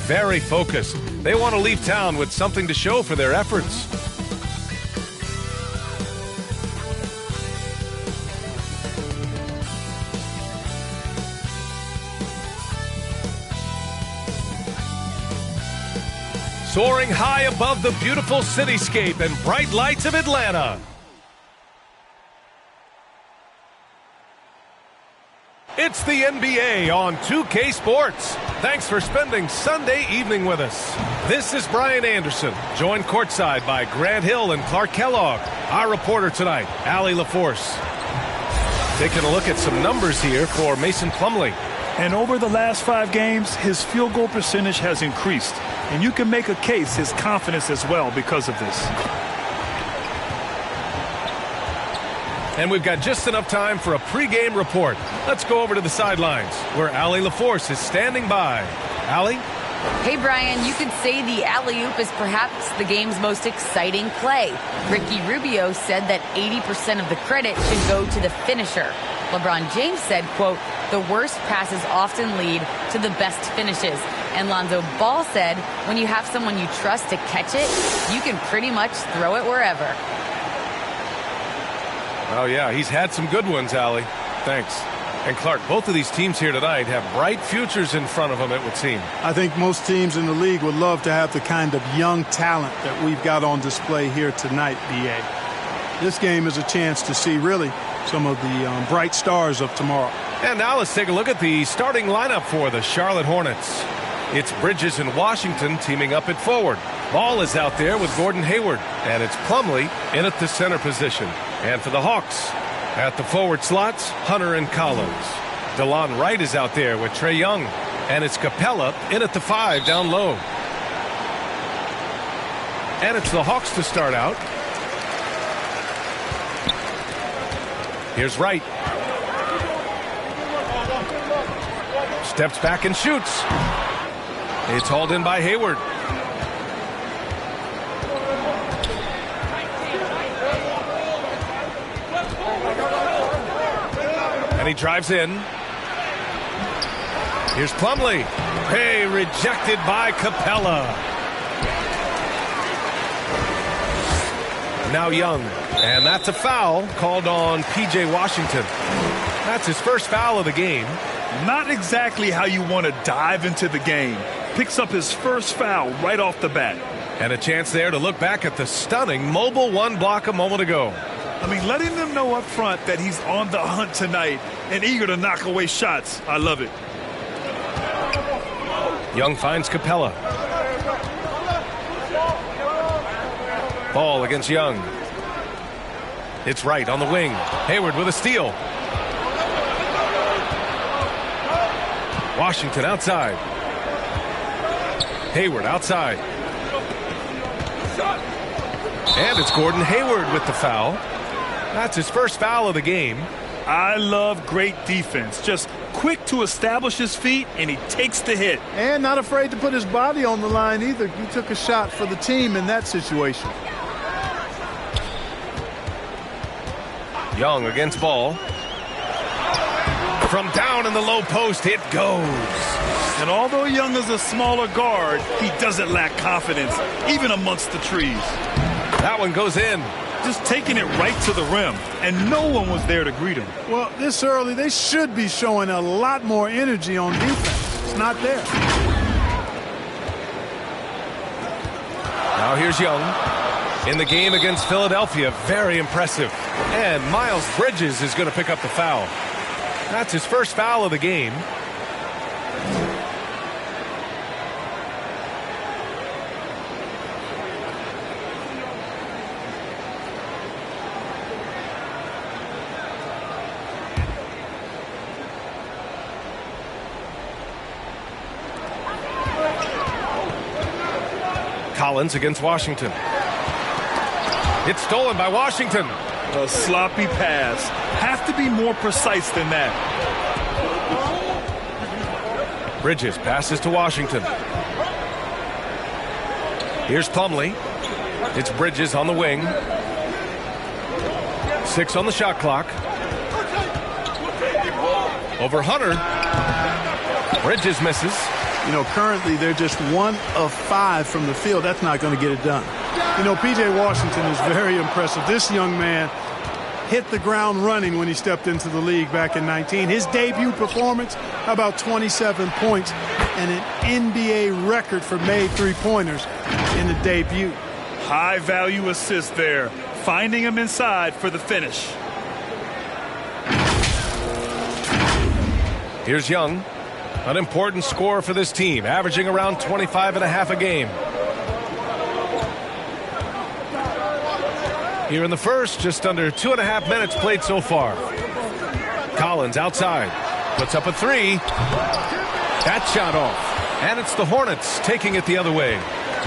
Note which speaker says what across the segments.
Speaker 1: very focused. They want to leave town with something to show for their efforts. Soaring high above the beautiful cityscape and bright lights of Atlanta. It's the NBA on 2K Sports. Thanks for spending Sunday evening with us. This is Brian Anderson, joined courtside by Grant Hill and Clark Kellogg. Our reporter tonight, Allie LaForce. Taking a look at some numbers here for Mason Plumlee.
Speaker 2: And over the last 5 games, his field goal percentage has increased. And you can make a case his confidence as well because of this.
Speaker 1: And we've got just enough time for a pregame report. Let's go over to the sidelines where Allie LaForce is standing by. Allie?
Speaker 3: Hey, Brian, you could say the alley-oop is perhaps the game's most exciting play. Ricky Rubio said that 80% of the credit should go to the finisher. LeBron James said, quote, the worst passes often lead to the best finishes. And Lonzo Ball said, when you have someone you trust to catch it, you can pretty much throw it wherever.
Speaker 1: Oh, yeah, he's had some good ones, Allie. Thanks. And Clark, both of these teams here tonight have bright futures in front of them, it would seem.
Speaker 4: I think most teams in the league would love to have the kind of young talent that we've got on display here tonight, B.A. This game is a chance to see really some of the bright stars of tomorrow.
Speaker 1: And now let's take a look at the starting lineup for the Charlotte Hornets. It's Bridges and Washington teaming up at forward. Ball is out there with Gordon Hayward, and it's Plumlee in at the center position. And for the Hawks, at the forward slots, Hunter and Collins. DeLon Wright is out there with Trae Young, and it's Capella in at the 5 down low. And it's the Hawks to start out. Here's Wright. Steps back and shoots. It's hauled in by Hayward. And he drives in. Here's Plumlee. Hey, rejected by Capella. Now Young. And that's a foul called on P.J. Washington. That's his first foul of the game.
Speaker 2: Not exactly how you want to dive into the game. Picks up his first foul right off the bat.
Speaker 1: And a chance there to look back at the stunning mobile one block a moment ago.
Speaker 2: I mean, letting them know up front that he's on the hunt tonight and eager to knock away shots. I love it.
Speaker 1: Young finds Capella. Ball against Young. It's Wright on the wing. Hayward with a steal. Washington outside. Hayward outside. And it's Gordon Hayward with the foul. That's his first foul of the game.
Speaker 2: I love great defense. Just quick to establish his feet, and he takes the hit.
Speaker 4: And not afraid to put his body on the line either. He took a shot for the team in that situation.
Speaker 1: Young against Ball. From down in the low post, it goes.
Speaker 2: And although Young is a smaller guard, he doesn't lack confidence, even amongst the trees.
Speaker 1: That one goes in.
Speaker 2: Just taking it right to the rim, and no one was there to greet him.
Speaker 4: Well, this early, they should be showing a lot more energy on defense. It's not there.
Speaker 1: Now here's Young. In the game against Philadelphia, very impressive. And Miles Bridges is going to pick up the foul. That's his first foul of the game. Collins against Washington. It's stolen by Washington.
Speaker 2: A sloppy pass. Have to be more precise than that.
Speaker 1: Bridges passes to Washington. Here's Plumlee. It's Bridges on the wing. 6 on the shot clock. Over Hunter. Bridges misses.
Speaker 4: You know, currently they're just 1 of 5 from the field. That's not going to get it done. You know, P.J. Washington is very impressive. This young man hit the ground running when he stepped into the league back in 19. His debut performance, about 27 points and an NBA record for made three-pointers in the debut.
Speaker 2: High-value assist there, finding him inside for the finish.
Speaker 1: Here's Young, an important scorer for this team, averaging around 25.5 a game. Here in the first, just under 2.5 minutes played so far. Collins outside, puts up a three. That shot off, and it's the Hornets taking it the other way.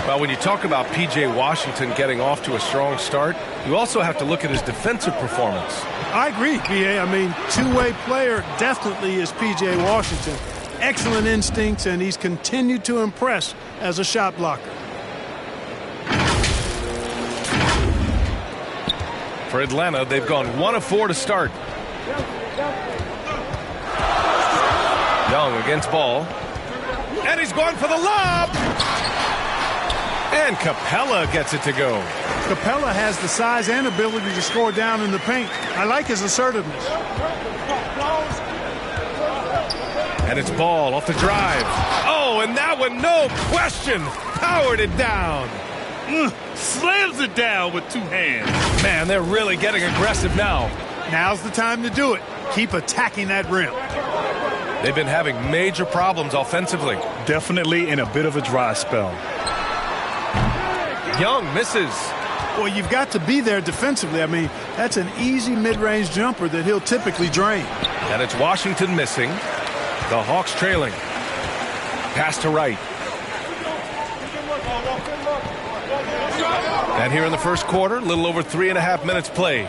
Speaker 1: Well, when you talk about P.J. Washington getting off to a strong start, you also have to look at his defensive performance.
Speaker 4: I agree, B.A. I mean, two-way player definitely is P.J. Washington. Excellent instincts, and he's continued to impress as a shot blocker.
Speaker 1: For Atlanta, they've gone 1 of 4 to start. Young against Ball. And he's going for the lob! And Capella gets it to go.
Speaker 4: Capella has the size and ability to score down in the paint. I like his assertiveness.
Speaker 1: And it's Ball off the drive. Oh, and that one, no question, powered it down.
Speaker 2: Slams it down with 2 hands.
Speaker 1: Man, they're really getting aggressive now.
Speaker 4: Now's the time to do it. Keep attacking that rim.
Speaker 1: They've been having major problems offensively.
Speaker 2: Definitely in a bit of a dry spell.
Speaker 1: Young misses.
Speaker 4: Well, you've got to be there defensively. I mean, that's an easy mid-range jumper that he'll typically drain.
Speaker 1: And it's Washington missing. The Hawks trailing. Pass to Wright. And here in the first quarter, a little over 3.5 minutes played.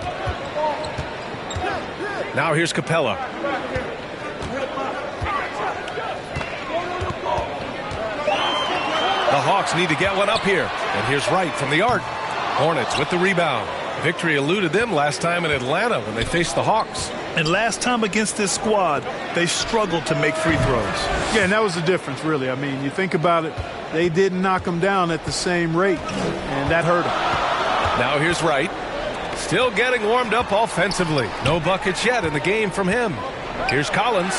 Speaker 1: Now here's Capella. The Hawks need to get one up here. And here's Wright from the arc. Hornets with the rebound. Victory eluded them last time in Atlanta when they faced the Hawks.
Speaker 2: And last time against this squad, they struggled to make free throws.
Speaker 4: Yeah, and that was the difference, really. I mean, you think about it, they didn't knock them down at the same rate, and that hurt them.
Speaker 1: Now here's Wright. Still getting warmed up offensively. No buckets yet in the game from him. Here's Collins.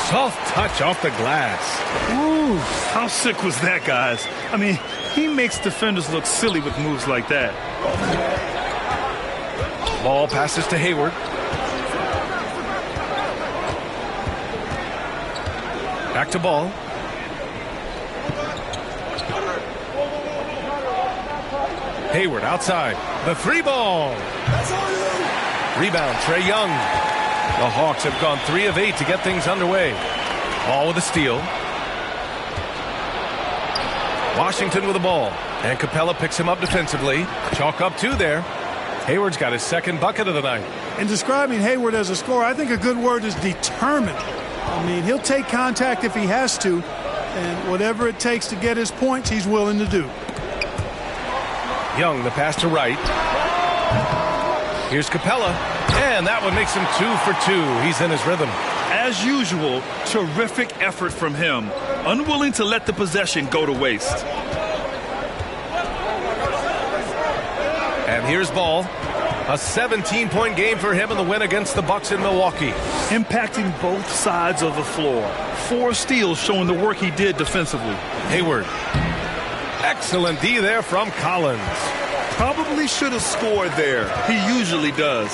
Speaker 1: Soft touch off the glass.
Speaker 2: Ooh, how sick was that, guys? I mean, he makes defenders look silly with moves like that.
Speaker 1: Ball passes to Hayward. Back to Ball. Hayward outside. The 3-ball. Rebound, Trae Young. The Hawks have gone 3 of 8 to get things underway. Ball with a steal. Washington with the ball. And Capella picks him up defensively. Chalk up 2 there. Hayward's got his second bucket of the night.
Speaker 4: In describing Hayward as a scorer, I think a good word is determined. I mean, he'll take contact if he has to, and whatever it takes to get his points, he's willing to do.
Speaker 1: Young, the pass to Wright. Here's Capella, and that one makes him 2 for 2. He's in his rhythm.
Speaker 2: As usual, terrific effort from him. Unwilling to let the possession go to waste.
Speaker 1: And here's Ball. A 17-point game for him in the win against the Bucks in Milwaukee.
Speaker 2: Impacting both sides of the floor. 4 steals showing the work he did defensively.
Speaker 1: Hayward. Excellent D there from Collins.
Speaker 2: Probably should have scored there. He usually does.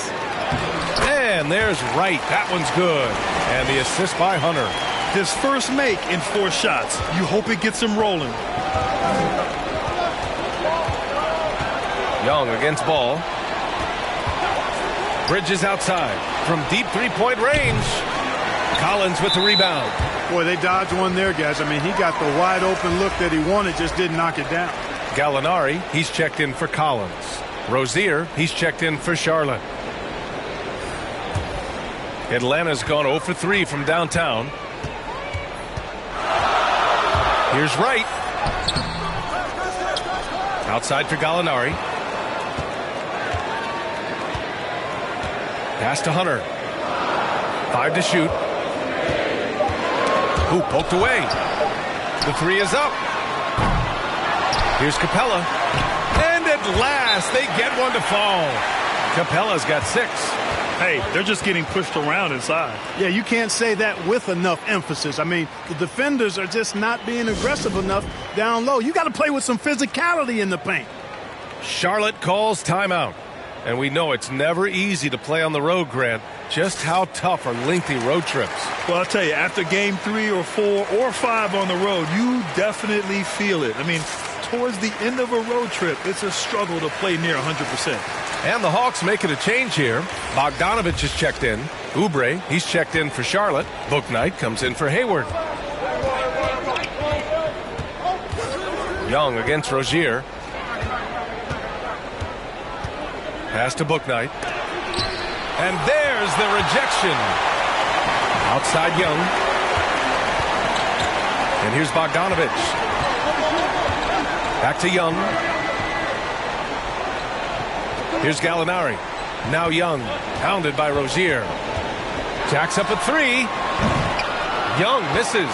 Speaker 1: And there's Wright. That one's good. And the assist by Hunter.
Speaker 2: His first make in 4 shots. You hope it gets him rolling.
Speaker 1: Young against Ball. Bridges outside from deep 3-point range. Collins with the rebound.
Speaker 4: Boy, they dodged one there, guys. I mean, he got the wide open look that he wanted, just didn't knock it down.
Speaker 1: Gallinari, he's checked in for Collins. Rozier, he's checked in for Charlotte. Atlanta's gone 0 for 3 from downtown. Here's Wright. Outside for Gallinari. Pass to Hunter. 5 to shoot. Ooh, poked away. The three is up. Here's Capella. And at last, they get one to fall. Capella's got 6.
Speaker 2: Hey, they're just getting pushed around inside.
Speaker 4: Yeah, you can't say that with enough emphasis. I mean, the defenders are just not being aggressive enough down low. You got to play with some physicality in the paint.
Speaker 1: Charlotte calls timeout. And we know it's never easy to play on the road, Grant. Just how tough are lengthy road trips?
Speaker 2: Well, I'll tell you, after game 3 or 4 or 5 on the road, you definitely feel it. I mean, towards the end of a road trip, it's a struggle to play near 100%.
Speaker 1: And the Hawks making a change here. Bogdanovich is checked in. Oubre, he's checked in for Charlotte. Bouknight comes in for Hayward. Young against Rozier. Pass to Bouknight. And there's the rejection. Outside Young. And here's Bogdanovich. Back to Young. Here's Gallinari. Now Young. Pounded by Rozier. Jacks up a 3. Young misses.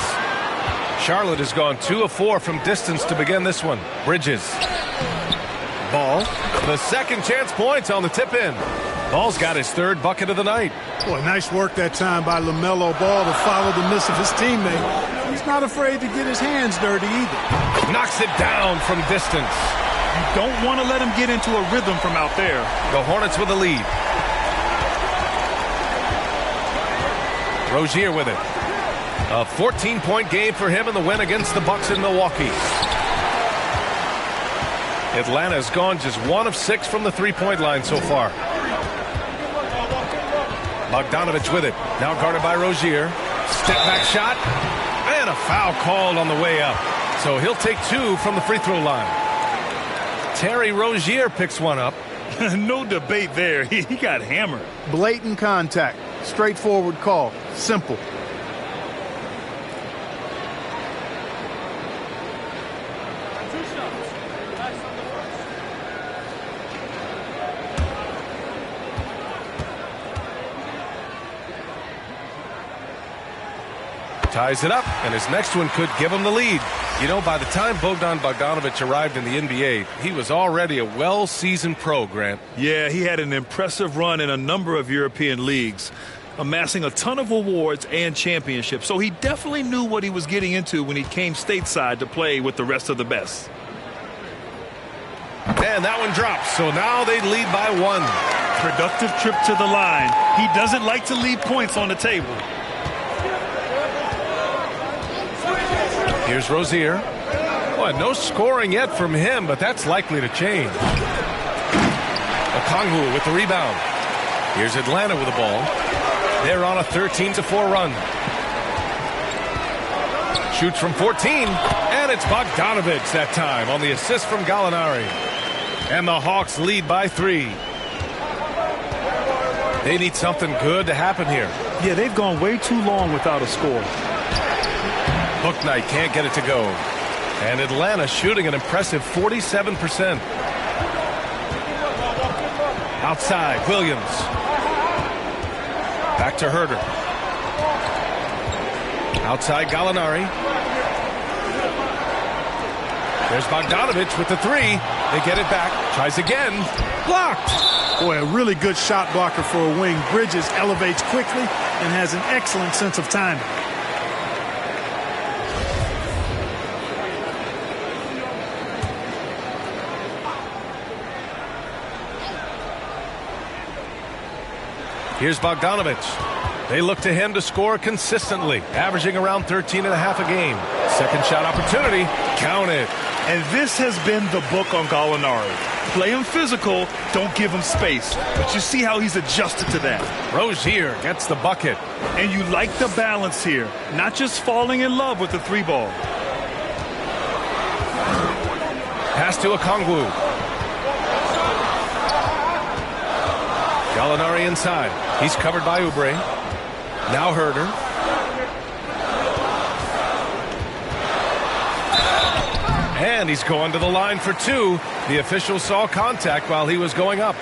Speaker 1: Charlotte has gone 2 of 4 from distance to begin this one. Bridges. Ball. The second chance points on the tip-in. Ball's got his 3rd bucket of the night.
Speaker 4: Boy, nice work that time by LaMelo Ball to follow the miss of his teammate. He's not afraid to get his hands dirty either.
Speaker 1: Knocks it down from distance.
Speaker 2: You don't want to let him get into a rhythm from out there.
Speaker 1: The Hornets with the lead. Rozier with it. A 14-point game for him in the win against the Bucks in Milwaukee. Atlanta's gone just 1 of 6 from the three-point line so far. Bogdanovich with it. Now guarded by Rozier. Step-back shot. And a foul called on the way up. So he'll take 2 from the free throw line. Terry Rozier picks one up.
Speaker 2: No debate there. He got hammered.
Speaker 4: Blatant contact. Straightforward call. Simple.
Speaker 1: Ties it up, and his next one could give him the lead. You know, by the time Bogdan Bogdanovich arrived in the NBA, he was already a well-seasoned pro, Grant.
Speaker 2: Yeah, he had an impressive run in a number of European leagues, amassing a ton of awards and championships. So he definitely knew what he was getting into when he came stateside to play with the rest of the best.
Speaker 1: And that one drops, so now they lead by 1.
Speaker 2: Productive trip to the line. He doesn't like to leave points on the table.
Speaker 1: Here's Rozier. Well, no scoring yet from him, but that's likely to change. Okongwu with the rebound. Here's Atlanta with the ball. They're on a 13-4 run. Shoots from 14, and it's Bogdanovich that time on the assist from Gallinari. And the Hawks lead by 3. They need something good to happen here.
Speaker 2: Yeah, they've gone way too long without a score.
Speaker 1: Bouknight can't get it to go. And Atlanta shooting an impressive 47%. Outside, Williams. Back to Herder. Outside, Gallinari. There's Bogdanovich with the 3. They get it back. Tries again. Blocked.
Speaker 4: Boy, a really good shot blocker for a wing. Bridges elevates quickly and has an excellent sense of timing.
Speaker 1: Here's Bogdanovich. They look to him to score consistently, averaging around 13.5 a game. Second shot opportunity. Count it.
Speaker 2: And this has been the book on Gallinari. Play him physical, don't give him space. But you see how he's adjusted to that.
Speaker 1: Rozier gets the bucket.
Speaker 2: And you like the balance here. Not just falling in love with the 3-ball.
Speaker 1: Pass to Okongwu. Gallinari inside. He's covered by Oubre. Now Herder. And he's going to the line for 2. The official saw contact while he was going up.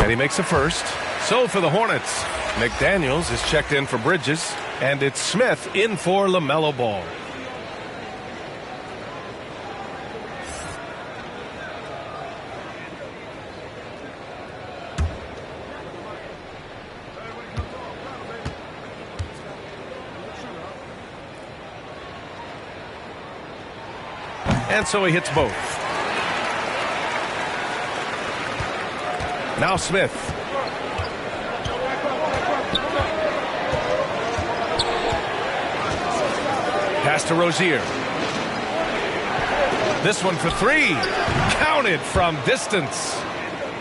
Speaker 1: And he makes a first. So for the Hornets, McDaniels is checked in for Bridges, and it's Smith in for LaMelo Ball. And so he hits both. Now Smith. Pass to Rozier. This one for three. Counted from distance.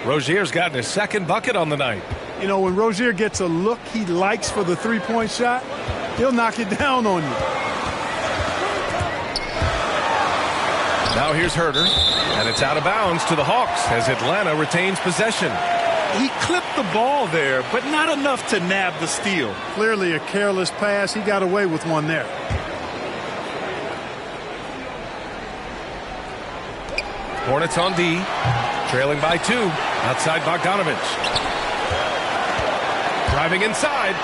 Speaker 1: Rozier's gotten his second bucket on the night.
Speaker 4: You know, when Rozier gets a look he likes for the three-point shot, he'll knock it down on you.
Speaker 1: Now here's Herter, and it's out of bounds to the Hawks as Atlanta retains possession.
Speaker 2: He clipped the ball there, but not enough to nab the steal.
Speaker 4: Clearly a careless pass. He got away with one there.
Speaker 1: Hornets on D, trailing by 2. Outside Bogdanovich. Driving inside.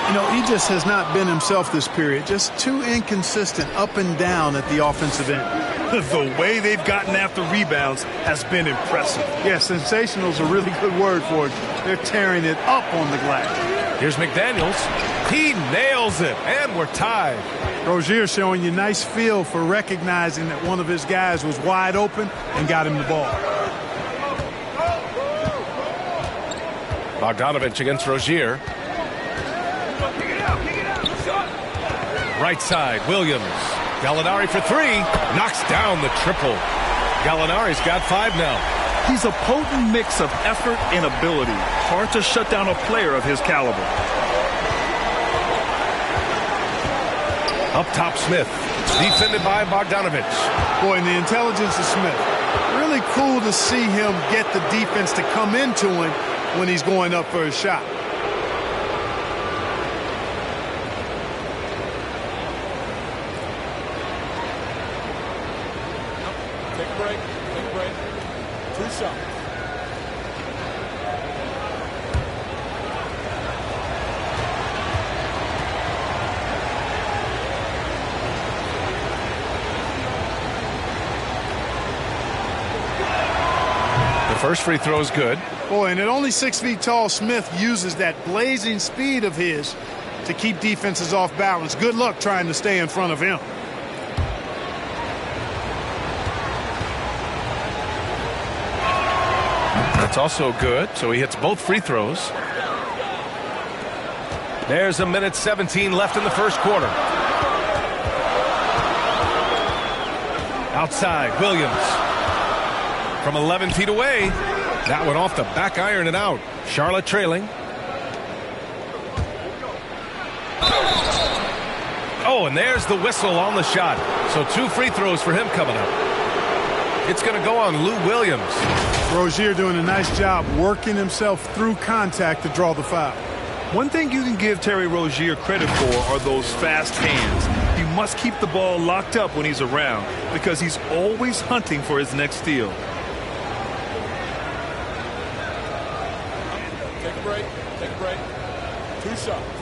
Speaker 4: You know, he just has not been himself this period. Just too inconsistent up and down at the offensive end.
Speaker 2: The way they've gotten after rebounds has been impressive.
Speaker 4: Yeah, sensational is a really good word for it. They're tearing it up on the glass.
Speaker 1: Here's McDaniels. He nails it, and we're tied.
Speaker 4: Rozier showing you nice feel for recognizing that one of his guys was wide open and got him the ball.
Speaker 1: Bogdanovich against Rozier. Right side, Williams. Gallinari for 3. Knocks down the triple. Gallinari's got 5 now.
Speaker 2: He's a potent mix of effort and ability. Hard to shut down a player of his caliber.
Speaker 1: Up top, Smith. Defended by Bogdanovich.
Speaker 4: Boy, and the intelligence of Smith. Really cool to see him get the defense to come into him when he's going up for a shot.
Speaker 1: First free throw is good.
Speaker 4: Boy, and at only 6 feet tall, Smith uses that blazing speed of his to keep defenses off balance. Good luck trying to stay in front of him.
Speaker 1: That's also good, so he hits both free throws. There's 1:17 left in the first quarter. Outside, Williams. From 11 feet away. That one off the back iron and out. Charlotte trailing. Oh, and there's the whistle on the shot. So 2 free throws for him coming up. It's going to go on Lou Williams.
Speaker 4: Rozier doing a nice job working himself through contact to draw the foul.
Speaker 2: One thing you can give Terry Rozier credit for are those fast hands. He must keep the ball locked up when he's around because he's always hunting for his next steal.
Speaker 5: Take a break. 2 shots.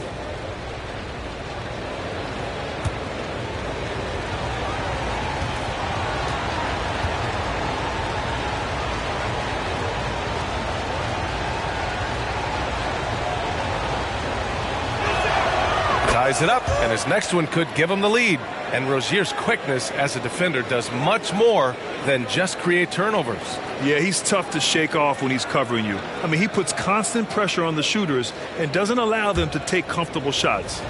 Speaker 1: Ties it up, and his next one could give him the lead. And Rozier's quickness as a defender does much more than just create turnovers.
Speaker 2: Yeah, he's tough to shake off when he's covering you. I mean, he puts constant pressure on the shooters and doesn't allow them to take comfortable shots.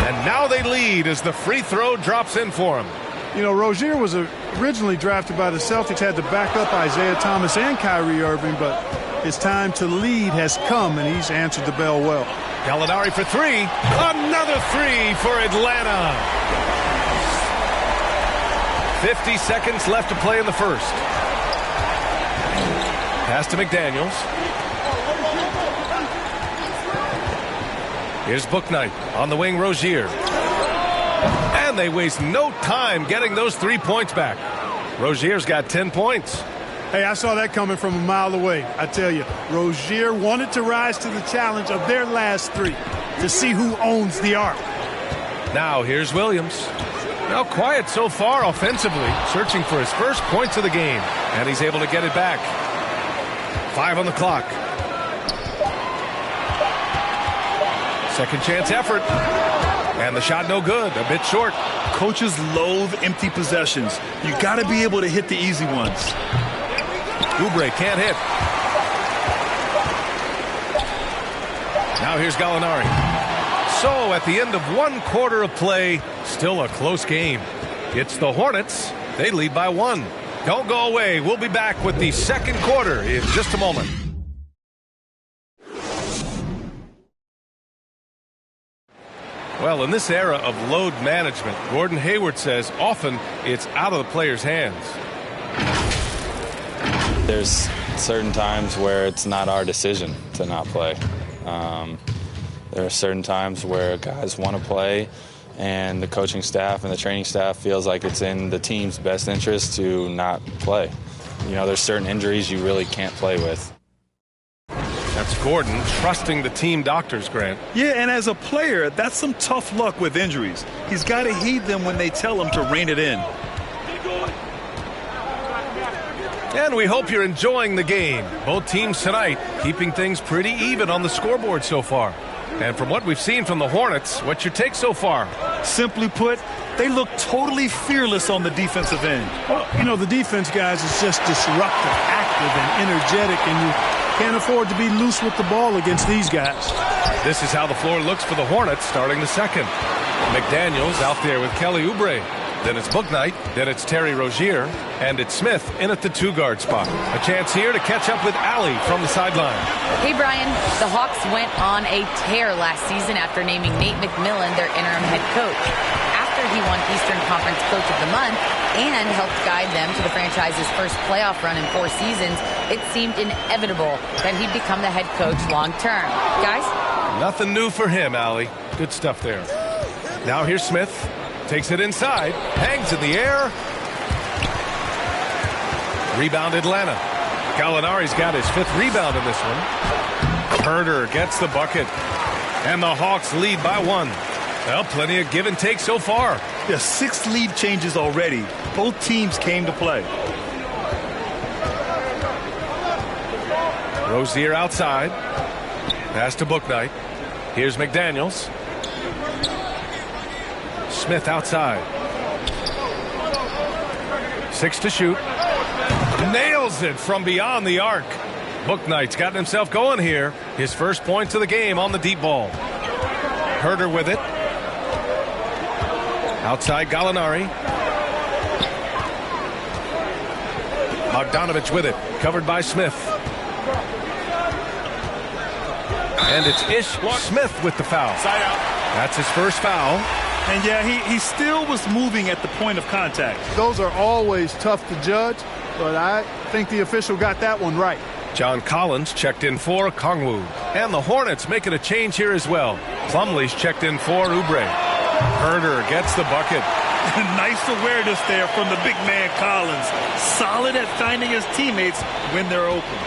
Speaker 1: And now they lead as the free throw drops in for him.
Speaker 4: You know, Rozier was originally drafted by the Celtics, had to back up Isaiah Thomas and Kyrie Irving, but his time to lead has come, and he's answered the bell well.
Speaker 1: Gallinari for 3. Another 3 for Atlanta. 50 seconds left to play in the first. Pass to McDaniels. Here's Bouknight on the wing, Rozier. And they waste no time getting those 3 points back. Rozier's got 10 points.
Speaker 4: Hey, I saw that coming from a mile away. I tell you, Rozier wanted to rise to the challenge of their last 3 to see who owns the arc.
Speaker 1: Now here's Williams. Now quiet so far offensively, searching for his first points of the game. And he's able to get it back. 5 on the clock. Second chance effort. And the shot no good, a bit short.
Speaker 2: Coaches loathe empty possessions. You got to be able to hit the easy ones.
Speaker 1: Oubre can't hit. Now here's Gallinari. So at the end of 1 quarter of play, still a close game. It's the Hornets. They lead by 1. Don't go away. We'll be back with the second quarter in just a moment. Well, in this era of load management, Gordon Hayward says often it's out of the player's hands.
Speaker 6: There's certain times where it's not our decision to not play. There are certain times where guys want to play, and the coaching staff and the training staff feels like it's in the team's best interest to not play. You know, there's certain injuries you really can't play with.
Speaker 1: That's Gordon trusting the team doctors, Grant.
Speaker 2: Yeah, and as a player, that's some tough luck with injuries. He's got to heed them when they tell him to rein it in.
Speaker 1: And we hope you're enjoying the game. Both teams tonight keeping things pretty even on the scoreboard so far. And from what we've seen from the Hornets, what's your take so far?
Speaker 2: Simply put, they look totally fearless on the defensive end.
Speaker 4: Well, you know, the defense, guys, is just disruptive, active, and energetic, and you can't afford to be loose with the ball against these guys.
Speaker 1: This is how the floor looks for the Hornets starting the second. McDaniels out there with Kelly Oubre. Then it's Bouknight, then it's Terry Rozier, and it's Smith in at the 2-guard spot. A chance here to catch up with Allie from the sideline.
Speaker 3: Hey, Brian, the Hawks went on a tear last season after naming Nate McMillan their interim head coach. After he won Eastern Conference Coach of the Month and helped guide them to the franchise's first playoff run in 4 seasons, it seemed inevitable that he'd become the head coach long term. Guys?
Speaker 1: Nothing new for him, Allie. Good stuff there. Now here's Smith. Takes it inside, hangs in the air. Rebound Atlanta. Gallinari's got his 5th rebound in this one. Herder gets the bucket. And the Hawks lead by 1. Well, plenty of give and take so far.
Speaker 2: Yeah, 6 lead changes already. Both teams came to play.
Speaker 1: Rozier outside. Pass to Bouknight. Here's McDaniels. Smith outside. 6 to shoot. Nails it from beyond the arc. Bouknight's gotten himself going here. His first points of the game on the deep ball. Herder with it. Outside Gallinari. Bogdanovich with it. Covered by Smith. And it's Ish Smith with the foul.
Speaker 5: Side out.
Speaker 1: That's his first foul.
Speaker 2: And yeah, he still was moving at the point of contact.
Speaker 4: Those are always tough to judge, but I think the official got that one right.
Speaker 1: John Collins checked in for Kongwu. And the Hornets making a change here as well. Plumlee's checked in for Oubre. Herder gets the bucket.
Speaker 2: Nice awareness there from the big man Collins. Solid at finding his teammates when they're open.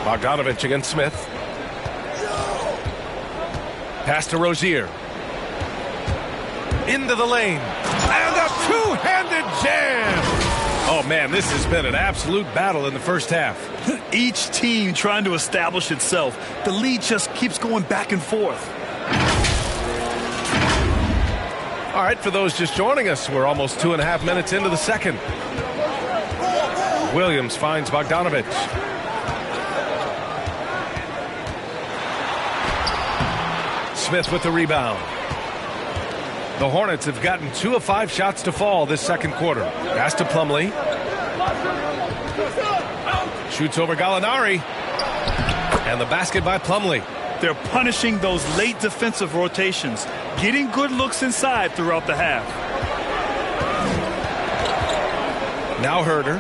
Speaker 1: Bogdanovich against Smith. Pass to Rozier. Into the lane. And a two-handed jam. Oh, man, this has been an absolute battle in the first half.
Speaker 2: Each team trying to establish itself. The lead just keeps going back and forth.
Speaker 1: All right, for those just joining us, we're almost 2.5 minutes into the second. Williams finds Bogdanovich. Smith with the rebound. The Hornets have gotten 2 of 5 shots to fall this second quarter. Pass to Plumlee. Shoots over Gallinari. And the basket by Plumlee.
Speaker 2: They're punishing those late defensive rotations, getting good looks inside throughout the half.
Speaker 1: Now Herder.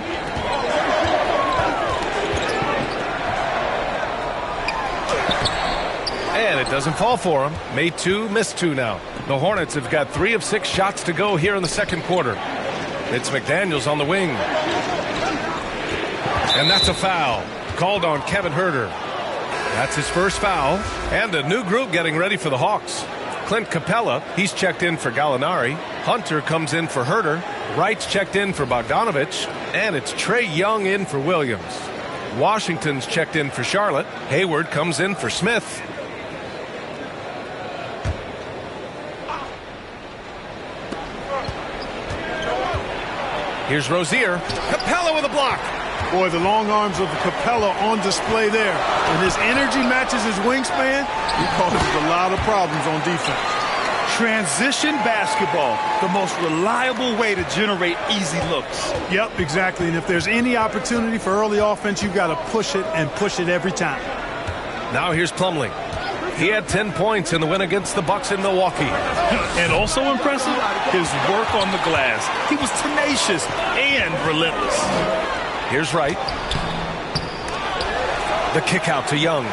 Speaker 1: And it doesn't fall for him. Made 2, missed 2 now. The Hornets have got 3 of 6 shots to go here in the second quarter. It's McDaniels on the wing. And that's a foul. Called on Kevin Huerter. That's his first foul. And a new group getting ready for the Hawks. Clint Capella, he's checked in for Gallinari. Hunter comes in for Huerter. Wright's checked in for Bogdanovich. And it's Trae Young in for Williams. Washington's checked in for Charlotte. Hayward comes in for Smith. Here's Rozier. Capella with a block.
Speaker 4: Boy, the long arms of Capella on display there. When his energy matches his wingspan, he causes a lot of problems on defense.
Speaker 2: Transition basketball, the most reliable way to generate easy looks.
Speaker 4: Yep, exactly. And if there's any opportunity for early offense, you've got to push it and push it every time.
Speaker 1: Now here's Plumlee. He had 10 points in the win against the Bucks in Milwaukee.
Speaker 2: And also impressive, his work on the glass. He was tenacious and relentless.
Speaker 1: Here's Wright. The kick out to Young.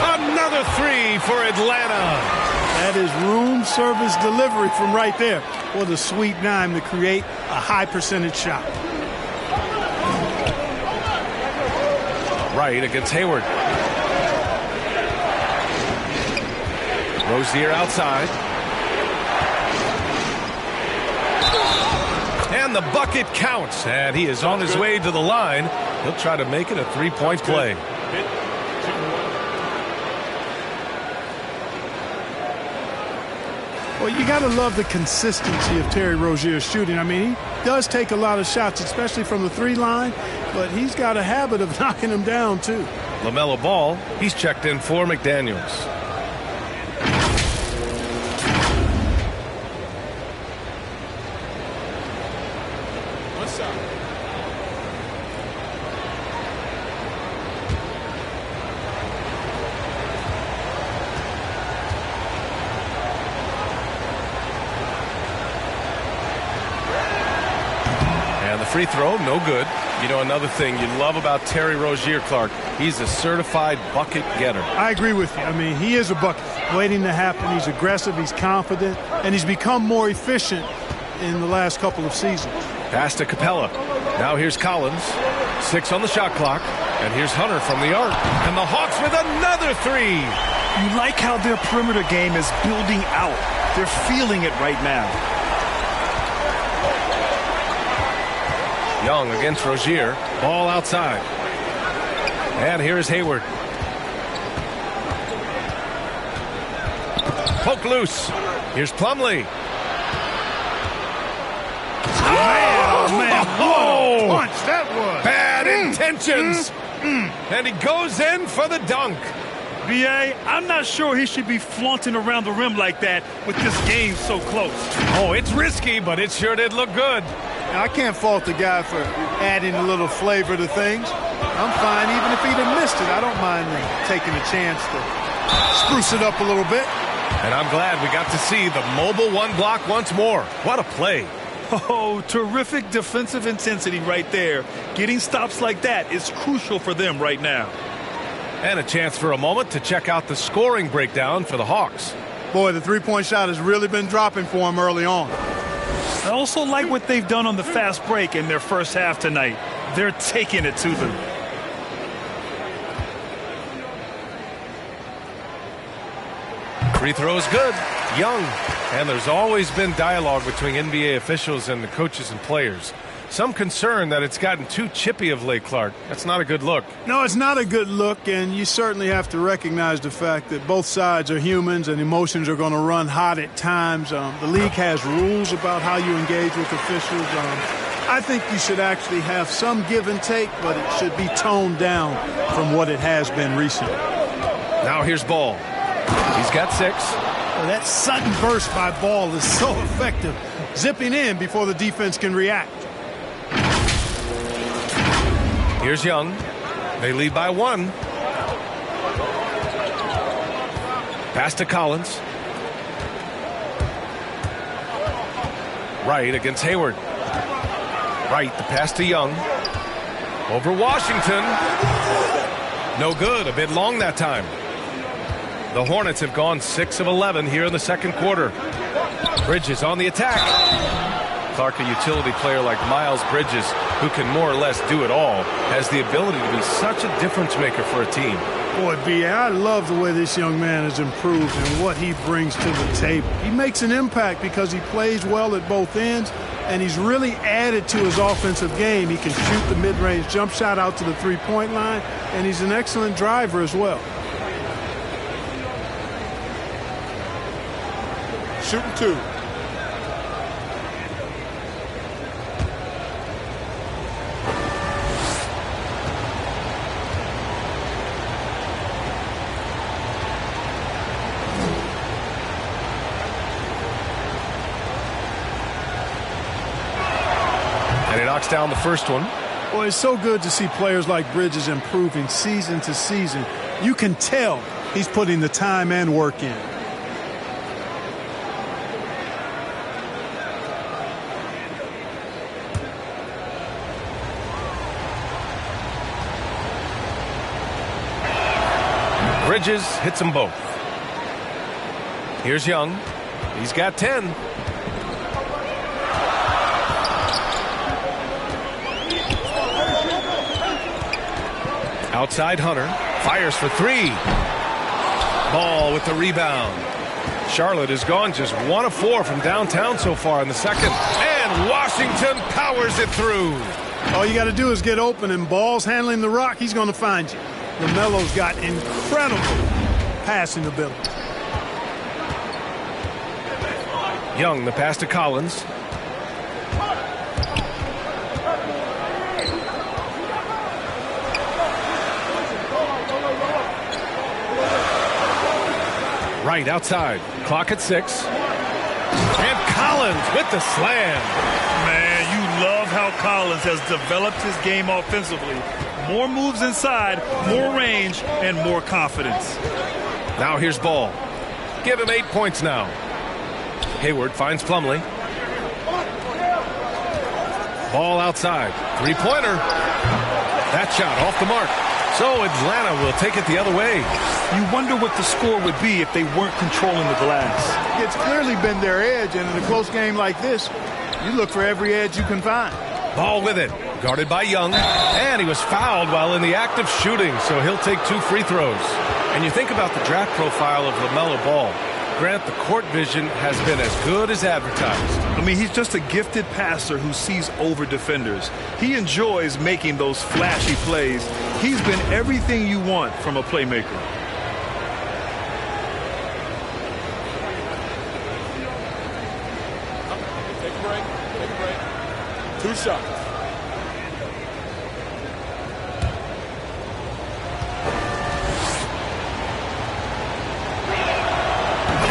Speaker 1: Another 3 for Atlanta.
Speaker 4: That is room service delivery from right there. What a sweet dime to create a high percentage shot.
Speaker 1: Wright against Hayward. Rozier outside. And the bucket counts. And he is on his way to the line. He'll try to make it a 3-point play.
Speaker 4: Well, you got to love the consistency of Terry Rozier's shooting. I mean, he does take a lot of shots, especially from the 3 line, but he's got a habit of knocking them down, too.
Speaker 1: LaMelo Ball, he's checked in for McDaniels. Free throw, no good. You know, another thing you love about Terry Rozier, Clark, he's a certified bucket getter.
Speaker 4: I agree with you. I mean, he is a bucket waiting to happen. He's aggressive, he's confident, and he's become more efficient in the last couple of seasons.
Speaker 1: Pass to Capella. Now here's Collins. 6 on the shot clock. And here's Hunter from the arc. And the Hawks with another 3.
Speaker 2: You like how their perimeter game is building out. They're feeling it right now.
Speaker 1: Young against Rozier. Ball outside. And here's Hayward. Poke loose. Here's Plumlee.
Speaker 4: Oh, man.
Speaker 1: Oh,
Speaker 4: Punch that was.
Speaker 1: Bad intentions. And he goes in for the dunk.
Speaker 2: B.A., I'm not sure he should be flaunting around the rim like that with this game so close.
Speaker 1: Oh, it's risky, but it sure did look good.
Speaker 4: I can't fault the guy for adding a little flavor to things. I'm fine even if he'd have missed it. I don't mind taking a chance to spruce it up a little bit.
Speaker 1: And I'm glad we got to see the mobile 1 block once more. What a play.
Speaker 2: Oh, terrific defensive intensity right there. Getting stops like that is crucial for them right now.
Speaker 1: And a chance for a moment to check out the scoring breakdown for the Hawks.
Speaker 4: Boy, the 3-point shot has really been dropping for him early on.
Speaker 2: I also like what they've done on the fast break in their first half tonight. They're taking it to them.
Speaker 1: Free throw is good. Young. And there's always been dialogue between NBA officials and the coaches and players. Some concern that it's gotten too chippy of late, Clark. That's not a good look.
Speaker 4: No, it's not a good look, and you certainly have to recognize the fact that both sides are humans and emotions are going to run hot at times. The league has rules about how you engage with officials. I think you should actually have some give and take, but it should be toned down from what it has been recently.
Speaker 1: Now here's Ball. He's got 6.
Speaker 4: Well, that sudden burst by Ball is so effective, zipping in before the defense can react.
Speaker 1: Here's Young. They lead by 1. Pass to Collins. Wright against Hayward. Wright, the pass to Young. Over Washington. No good. A bit long that time. The Hornets have gone 6 of 11 here in the second quarter. Bridges on the attack. Clark, a utility player like Miles Bridges, who can more or less do it all, has the ability to be such a difference maker for a team.
Speaker 4: Boy, B.A., I love the way this young man has improved and what he brings to the table. He makes an impact because he plays well at both ends, and he's really added to his offensive game. He can shoot the mid-range jump shot out to the three-point line, and he's an excellent driver as well.
Speaker 5: Shooting 2.
Speaker 1: And he knocks down the first one.
Speaker 4: Well, it's so good to see players like Bridges improving season to season. You can tell he's putting the time and work in.
Speaker 1: Bridges hits them both. Here's Young. He's got 10. Outside Hunter. Fires for 3. Ball with the rebound. Charlotte has gone just 1 of 4 from downtown so far in the second. And Washington powers it through.
Speaker 4: All you got to do is get open, and Ball's handling the rock. He's going to find you. LaMelo's got incredible passing ability.
Speaker 1: Young, the pass to Collins. Right outside. Clock at 6. And Collins with the slam.
Speaker 2: Man, you love how Collins has developed his game offensively. More moves inside, more range, and more confidence.
Speaker 1: Now here's Ball. Give him 8 points now. Hayward finds Plumlee. Ball outside. Three-pointer. That shot off the mark. So Atlanta will take it the other way.
Speaker 2: You wonder what the score would be if they weren't controlling the glass.
Speaker 4: It's clearly been their edge, and in a close game like this, you look for every edge you can find.
Speaker 1: Ball with it. Guarded by Young. And he was fouled while in the act of shooting, so he'll take 2 free throws. And you think about the draft profile of LaMelo Ball. Grant, the court vision has been as good as advertised.
Speaker 2: I mean, he's just a gifted passer who sees over defenders. He enjoys making those flashy plays. He's been everything you want from a playmaker.
Speaker 5: Take a break. Take a break. 2 shots.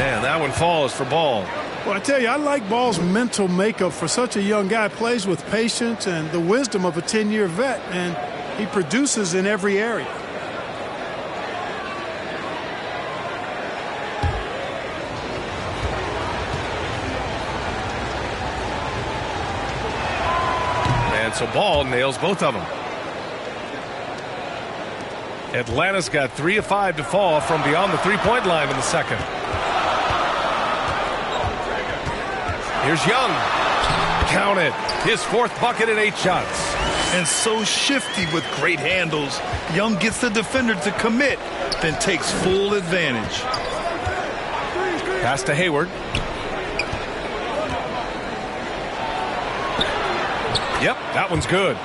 Speaker 1: And that one falls for Ball.
Speaker 4: Well, I tell you, I like Ball's mental makeup for such a young guy. Plays with patience and the wisdom of a 10-year vet, and he produces in every area.
Speaker 1: And so Ball nails both of them. Atlanta's got 3 of 5 to fall from beyond the three-point line in the second. Here's Young. Count it. His 4th bucket in 8 shots.
Speaker 2: And so shifty with great handles. Young gets the defender to commit, then takes full advantage.
Speaker 1: Pass to Hayward. Yep, that one's good.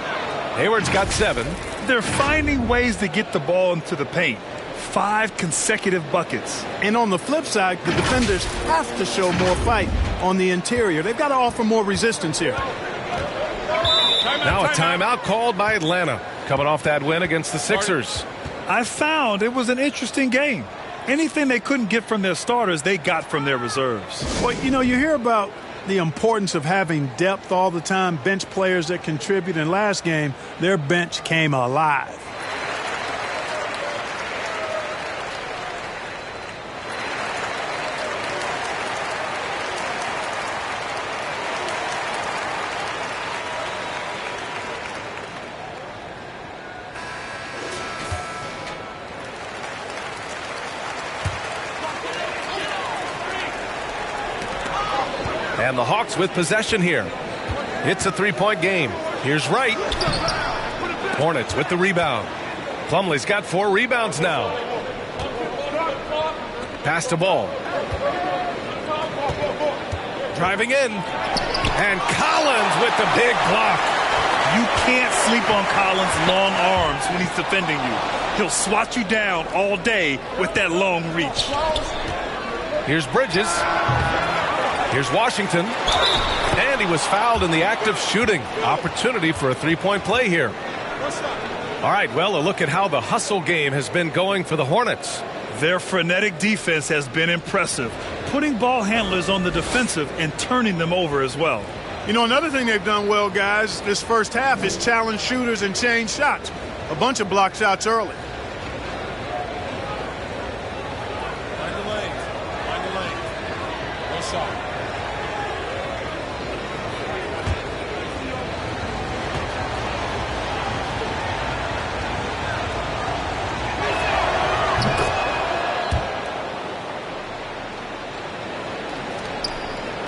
Speaker 1: Hayward's got 7.
Speaker 2: They're finding ways to get the ball into the paint. 5 consecutive buckets.
Speaker 4: And on the flip side, the defenders have to show more fight on the interior. They've got to offer more resistance here.
Speaker 1: Now a timeout called by Atlanta, coming off that win against the Sixers.
Speaker 2: I found it was an interesting game. Anything they couldn't get from their starters, they got from their reserves.
Speaker 4: Well, you know, you hear about the importance of having depth all the time, bench players that contribute. In last game, their bench came alive.
Speaker 1: And the Hawks with possession here. It's a three-point game. Here's Wright. Hornets with the rebound. Plumlee's got 4 rebounds now. Pass to Ball. Driving in. And Collins with the big block.
Speaker 2: You can't sleep on Collins' long arms when he's defending you. He'll swat you down all day with that long reach.
Speaker 1: Here's Bridges. Here's Washington. And he was fouled in the act of shooting. Opportunity for a three-point play here. All right, well, a look at how the hustle game has been going for the Hornets.
Speaker 2: Their frenetic defense has been impressive, putting ball handlers on the defensive and turning them over as well.
Speaker 4: You know, another thing they've done well, guys, this first half is challenge shooters and change shots. A bunch of block shots early.
Speaker 5: Find the lane. Find the lane. Go shot.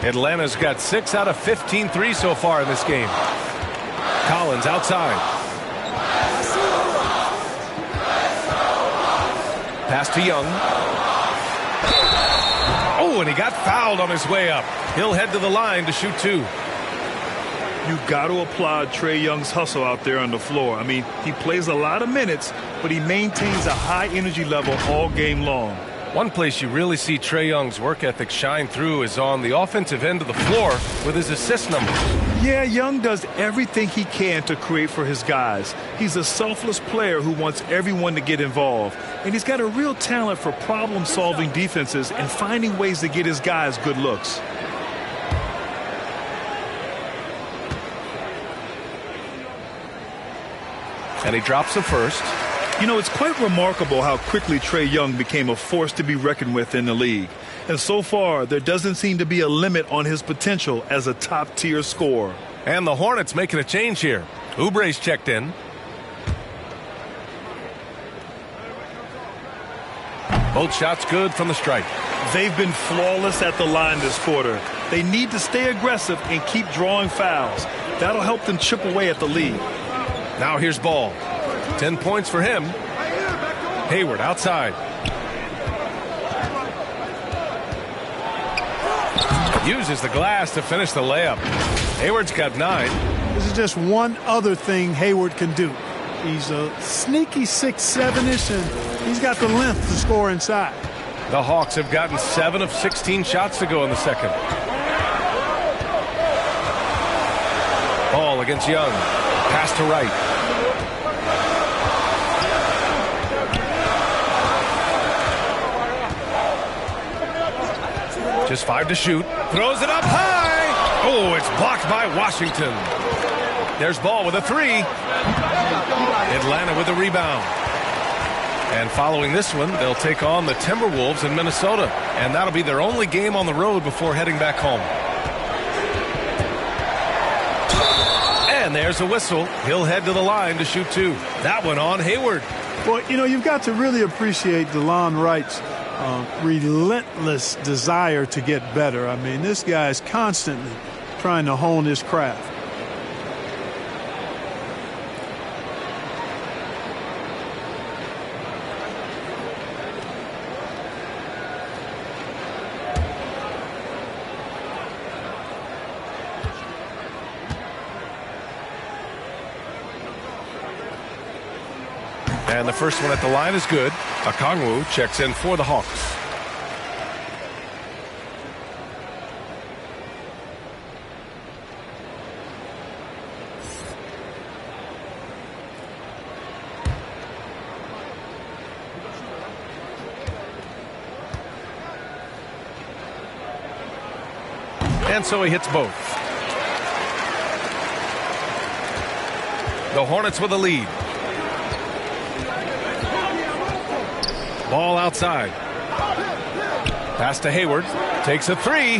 Speaker 1: Atlanta's got 6 out of 15 threes so far in this game. Collins outside. Pass to Young. Oh, and he got fouled on his way up. He'll head to the line to shoot 2.
Speaker 2: You got to applaud Trae Young's hustle out there on the floor. I mean, he plays a lot of minutes, but he maintains a high energy level all game long.
Speaker 1: One place you really see Trae Young's work ethic shine through is on the offensive end of the floor with his assist numbers.
Speaker 2: Yeah, Young does everything he can to create for his guys. He's a selfless player who wants everyone to get involved. And he's got a real talent for problem-solving defenses and finding ways to get his guys good looks.
Speaker 1: And he drops the first.
Speaker 2: You know, it's quite remarkable how quickly Trae Young became a force to be reckoned with in the league. And so far, there doesn't seem to be a limit on his potential as a top-tier scorer.
Speaker 1: And the Hornets making a change here. Oubre's checked in. Both shots good from the stripe.
Speaker 2: They've been flawless at the line this quarter. They need to stay aggressive and keep drawing fouls. That'll help them chip away at the lead.
Speaker 1: Now here's Ball. 10 points for him. Hayward outside. Uses the glass to finish the layup. Hayward's got 9.
Speaker 4: This is just one other thing Hayward can do. He's a sneaky 6'7"ish, and he's got the length to score inside.
Speaker 1: The Hawks have gotten 7 of 16 shots to go in the second. Ball against Young. Pass to Wright. Just 5 to shoot. Throws it up high. Oh, it's blocked by Washington. There's Ball with a 3. Atlanta with a rebound. And following this one, they'll take on the Timberwolves in Minnesota. And that'll be their only game on the road before heading back home. And there's a whistle. He'll head to the line to shoot 2. That one on Hayward.
Speaker 4: Well, you know, you've got to really appreciate DeLon Wright's relentless desire to get better. I mean, this guy is constantly trying to hone his craft.
Speaker 1: And the first one at the line is good. Okongwu checks in for the Hawks. And so he hits both. The Hornets with a lead. Ball outside. Pass to Hayward. Takes a 3.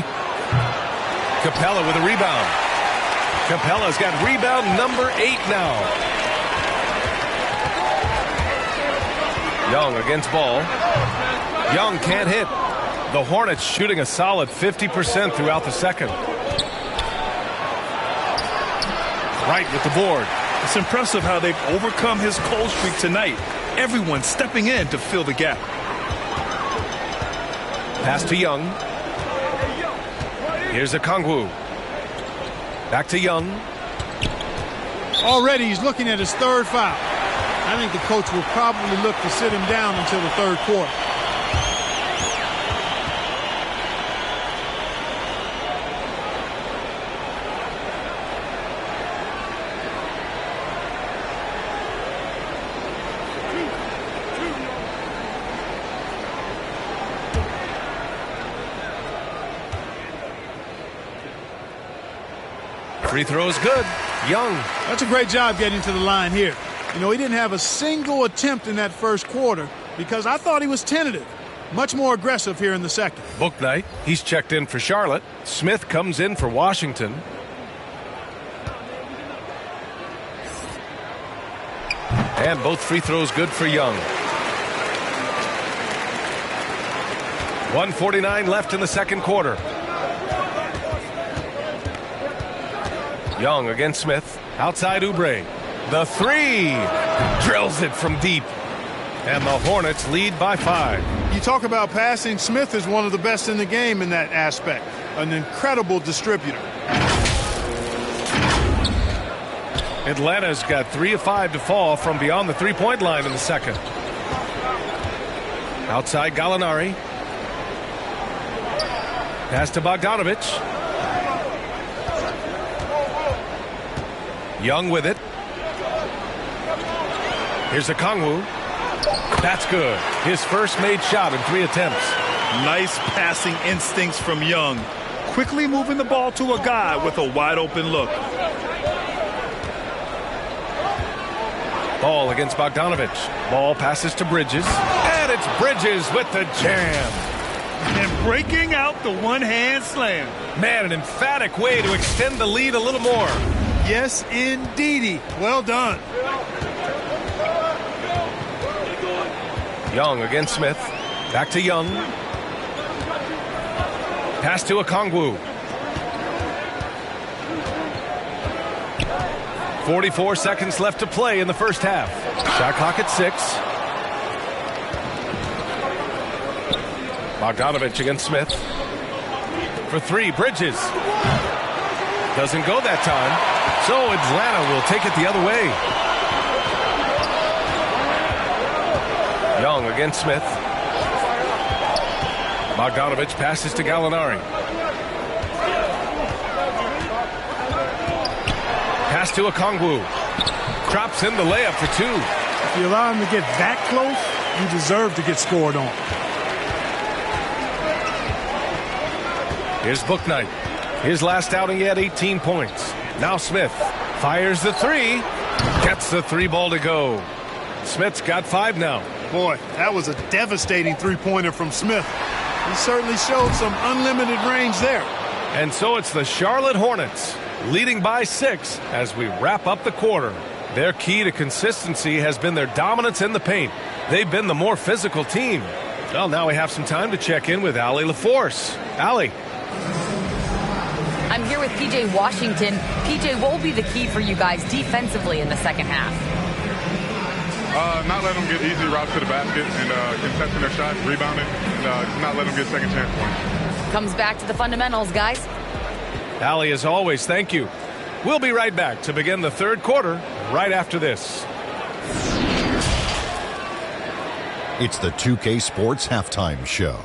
Speaker 1: Capella with a rebound. Capella's got rebound number 8 now. Young against Ball. Young can't hit. The Hornets shooting a solid 50% throughout the second. Wright with the board.
Speaker 2: It's impressive how they've overcome his cold streak tonight. Everyone stepping in to fill the gap.
Speaker 1: Pass to Young. Here's Okongwu. Back to Young.
Speaker 4: Already he's looking at his third foul. I think the coach will probably look to sit him down until the third quarter.
Speaker 1: Free throw's good. Young.
Speaker 4: That's a great job getting to the line here. You know, he didn't have a single attempt in that first quarter because I thought he was tentative. Much more aggressive here in the second.
Speaker 1: Bouknight, he's checked in for Charlotte. Smith comes in for Washington. And both free throws good for Young. 1:49 left in the second quarter. Young against Smith. Outside Oubre. The three. Drills it from deep. And the Hornets lead by 5.
Speaker 4: You talk about passing. Smith is one of the best in the game in that aspect. An incredible distributor.
Speaker 1: Atlanta's got 3 of 5 to fall from beyond the three-point line in the second. Outside Gallinari. Pass to Bogdanovich. Young with it. Here's Okongwu. That's good. His first made shot in 3 attempts.
Speaker 2: Nice passing instincts from Young. Quickly moving the ball to a guy with a wide open look.
Speaker 1: Ball against Bogdanovich. Ball passes to Bridges. And it's Bridges with the jam.
Speaker 2: And breaking out the one-hand slam.
Speaker 1: Man, an emphatic way to extend the lead a little more.
Speaker 4: Yes, indeedy. Well done.
Speaker 1: Young against Smith. Back to Young. Pass to Okongwu. 44 seconds left to play in the first half. Shot clock at 6. Bogdanovich against Smith. For 3, Bridges. Doesn't go that time. So Atlanta will take it the other way. Young against Smith. Bogdanovich passes to Gallinari. Pass to Okongwu. Drops in the layup for 2.
Speaker 4: If you allow him to get that close, you deserve to get scored on.
Speaker 1: Here's Bouknight. His last outing, he had 18 points. Now Smith fires the 3. Gets the 3 ball to go. Smith's got 5 now.
Speaker 4: Boy, that was a devastating three-pointer from Smith. He certainly showed some unlimited range there.
Speaker 1: And so it's the Charlotte Hornets leading by 6 as we wrap up the quarter. Their key to consistency has been their dominance in the paint. They've been the more physical team. Well, now we have some time to check in with Allie LaForce. Allie.
Speaker 3: I'm here with PJ Washington. PJ, what will be the key for you guys defensively in the second half?
Speaker 7: Not let them get easy routes to the basket and contesting their shots, rebounding, and not let them get second chance points.
Speaker 3: Comes back to the fundamentals, guys.
Speaker 1: Allie, as always, thank you. We'll be right back to begin the third quarter right after this.
Speaker 8: It's the 2K Sports Halftime Show.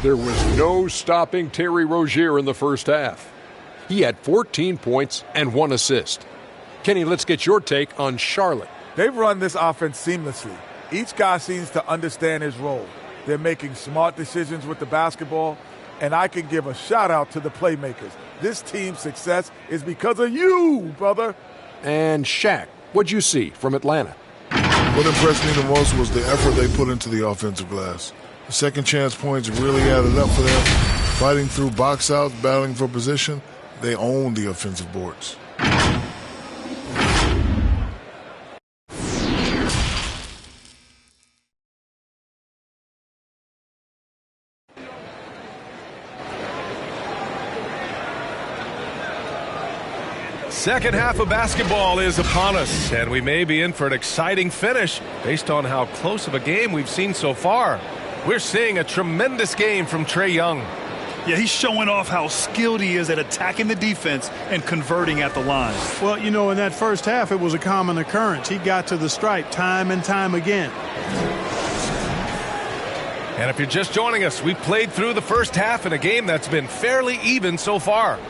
Speaker 9: There was no stopping Terry Rozier in the first half. He had 14 points and 1 assist. Kenny, let's get your take on Charlotte.
Speaker 10: They've run this offense seamlessly. Each guy seems to understand his role. They're making smart decisions with the basketball, and I can give a shout-out to the playmakers. This team's success is because of you, brother.
Speaker 9: And Shaq, what'd you see from Atlanta?
Speaker 5: What impressed me the most was the effort they put into the offensive glass. The second chance points really added up for them. Fighting through box outs, battling for position. they own the offensive boards.
Speaker 1: Second half of basketball is upon us, and we may be in for an exciting finish based on how close of a game we've seen so far. We're seeing a tremendous game from Trae Young.
Speaker 2: Yeah, he's showing off how skilled he is at attacking the defense and converting at the line.
Speaker 4: Well, you know, in that first half, it was a common occurrence. He got to the stripe time and time again.
Speaker 1: And if you're just joining us, we played through the first half in a game that's been fairly even so far.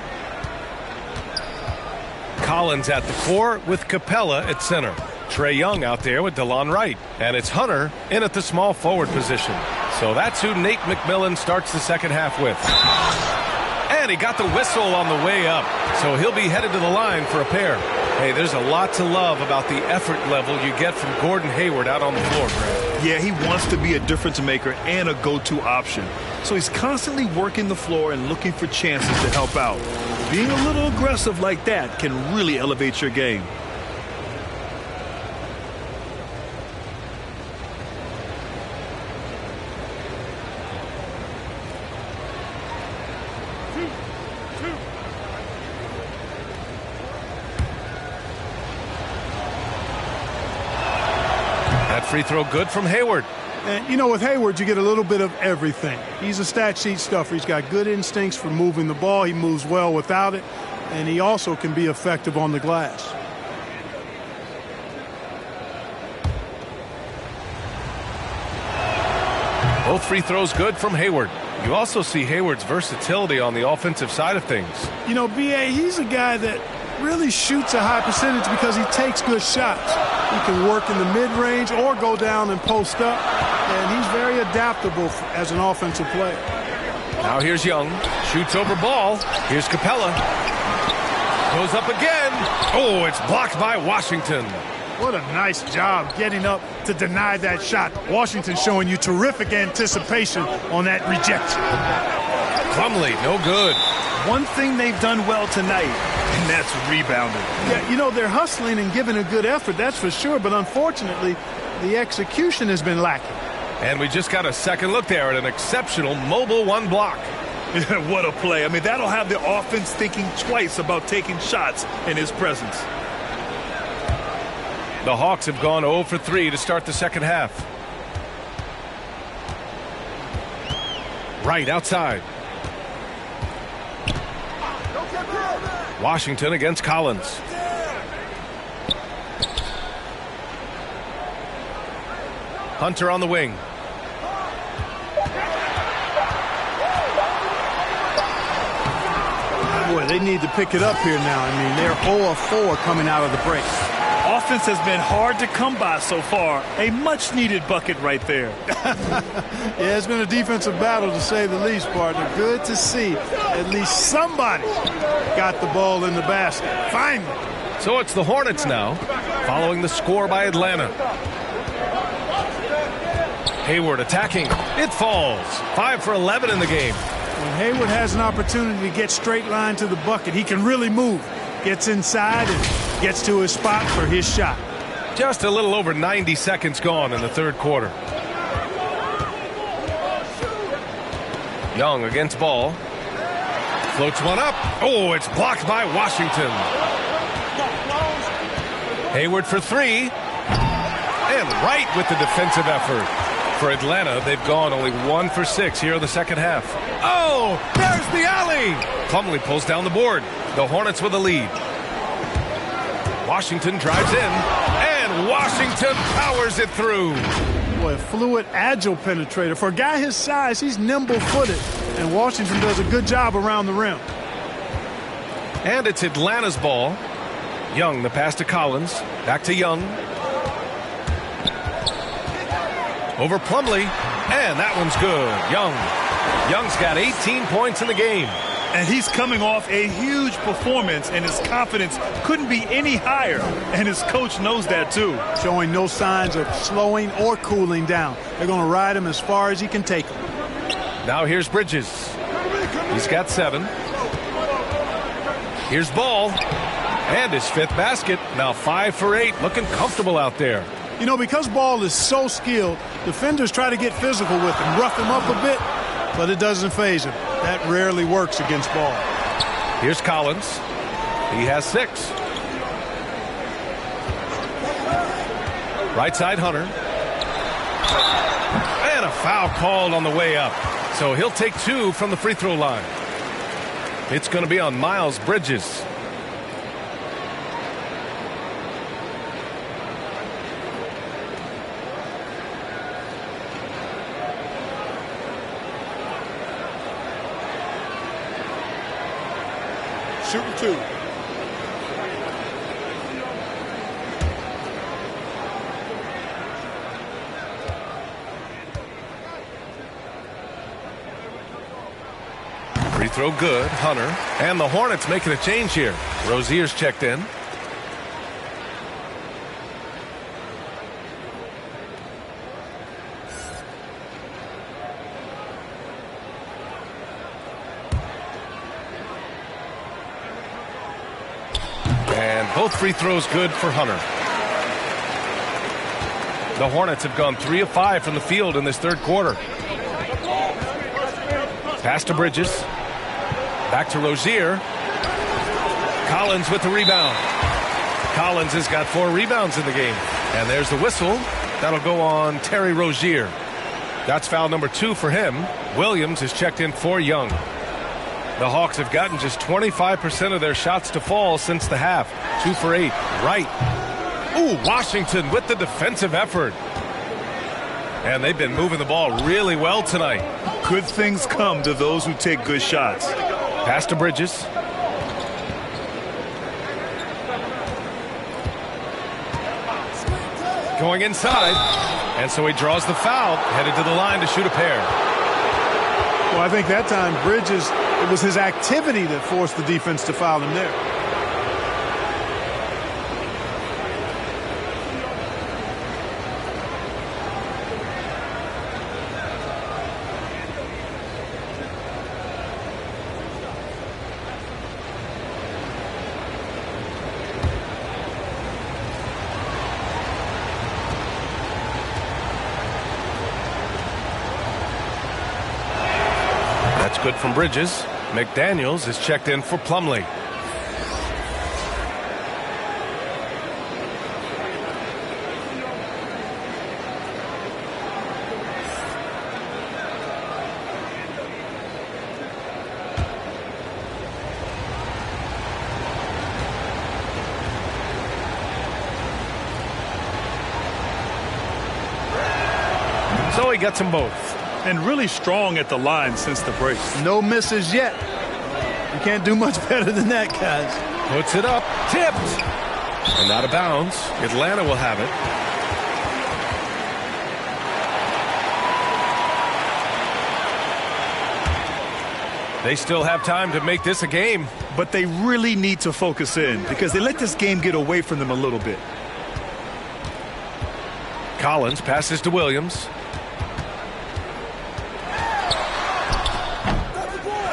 Speaker 1: Collins at the 4 with Capella at center. Trae Young out there with DeLon Wright. And it's Hunter in at the small forward position. So that's who Nate McMillan starts the second half with. And he got the whistle on the way up. So he'll be headed to the line for a pair. Hey, there's a lot to love about the effort level you get from Gordon Hayward out on the floor, Grant.
Speaker 2: Yeah, he wants to be a difference maker and a go-to option. So he's constantly working the floor and looking for chances to help out. Being a little aggressive like that can really elevate your game.
Speaker 1: That free throw good from Hayward.
Speaker 4: And, you know, with Hayward, you get a little bit of everything. He's a stat sheet stuffer. He's got good instincts for moving the ball. He moves well without it. And he also can be effective on the glass.
Speaker 1: Both free throws good from Hayward. You also see Hayward's versatility on the offensive side of things.
Speaker 4: You know, B.A., he's a guy that really shoots a high percentage because he takes good shots. He can work in the mid-range or go down and post up, and he's very adaptable as an offensive player.
Speaker 1: Now here's Young. Shoots over ball. Here's Capella. Goes up again. Oh, it's blocked by Washington.
Speaker 4: What a nice job getting up to deny that shot. Washington showing you terrific anticipation on that rejection.
Speaker 1: Plumlee, no good.
Speaker 2: One thing they've done well tonight, and that's rebounding.
Speaker 4: Yeah, you know, they're hustling and giving a good effort, that's for sure, but unfortunately, the execution has been lacking.
Speaker 1: And we just got a second look there at an exceptional mobile one block.
Speaker 2: What a play. I mean, that'll have the offense thinking twice about taking shots in his presence.
Speaker 1: The Hawks have gone 0 for 3 to start the second half. Right outside. Washington against Collins. Hunter on the wing.
Speaker 4: Boy, they need to pick it up here now. I mean, they're 0 of 4 coming out of the break.
Speaker 2: Offense has been hard to come by so far. A much-needed bucket right there.
Speaker 4: Yeah, it's been a defensive battle, to say the least, partner. Good to see at least somebody got the ball in the basket. Finally.
Speaker 1: So it's the Hornets now, following the score by Atlanta. Hayward attacking. It falls. 5 for 11 in the game.
Speaker 4: When Hayward has an opportunity to get straight line to the bucket, he can really move. Gets inside and gets to his spot for his shot.
Speaker 1: Just a little over 90 seconds gone in the third quarter. Young against ball. Floats one up. Oh, it's blocked by Washington. Hayward for 3. And right with the defensive effort. For Atlanta, they've gone only 1 for 6 here in the second half. Oh, there's the alley. Plumlee pulls down the board. The Hornets with a lead. Washington drives in, and Washington powers it through.
Speaker 4: Boy, a fluid, agile penetrator. For a guy his size, he's nimble-footed, and Washington does a good job around the rim.
Speaker 1: And it's Atlanta's ball. Young, the pass to Collins. Back to Young. Over Plumlee, and that one's good. Young's got 18 points in the game.
Speaker 2: And he's coming off a huge performance, and his confidence couldn't be any higher. And his coach knows that, too.
Speaker 4: Showing no signs of slowing or cooling down. They're going to ride him as far as he can take him.
Speaker 1: Now here's Bridges. He's got 7. Here's Ball. And his 5th basket. Now 5 for 8. Looking comfortable out there.
Speaker 4: You know, because Ball is so skilled, defenders try to get physical with him, rough him up a bit, but it doesn't faze him. That rarely works against Ball.
Speaker 1: Here's Collins. He has 6. Right side, Hunter. And a foul called on the way up. So he'll take 2 from the free throw line. It's going to be on Miles Bridges.
Speaker 10: Shooting 2.
Speaker 1: Free throw good, Hunter. And the Hornets making a change here. Rozier's checked in. And both free throws good for Hunter. The Hornets have gone 3 of 5 from the field in this 3rd quarter. Pass to Bridges. Back to Rozier. Collins with the rebound. Collins has got 4 rebounds in the game. And there's the whistle. That'll go on Terry Rozier. That's foul number 2 for him. Williams is checked in for Young. The Hawks have gotten just 25% of their shots to fall since the half. 2 for 8. Right. Ooh, Washington with the defensive effort. And they've been moving the ball really well tonight.
Speaker 2: Good things come to those who take good shots.
Speaker 1: Pass to Bridges. Going inside. And so he draws the foul, headed to the line to shoot a pair.
Speaker 4: Well, I think that time Bridges, it was his activity that forced the defense to foul him there.
Speaker 1: Good from Bridges. McDaniels is checked in for Plumlee. So he gets them both.
Speaker 2: And really strong at the line since the break.
Speaker 4: No misses yet. You can't do much better than that, guys.
Speaker 1: Puts it up. Tipped. And out of bounds. Atlanta will have it. They still have time to make this a game.
Speaker 2: But they really need to focus in because they let this game get away from them a little bit.
Speaker 1: Collins passes to Williams.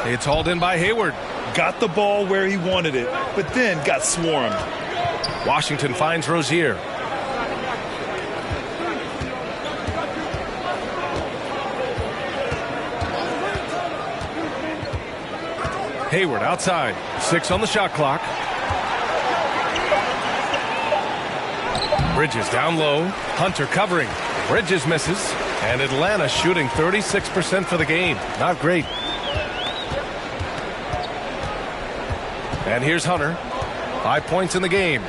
Speaker 1: It's hauled in by Hayward.
Speaker 2: Got the ball where he wanted it, but then got swarmed.
Speaker 1: Washington finds Rozier. Hayward outside. 6 on the shot clock. Bridges down low. Hunter covering. Bridges misses. And Atlanta shooting 36% for the game. Not great. And here's Hunter. 5 points in the game.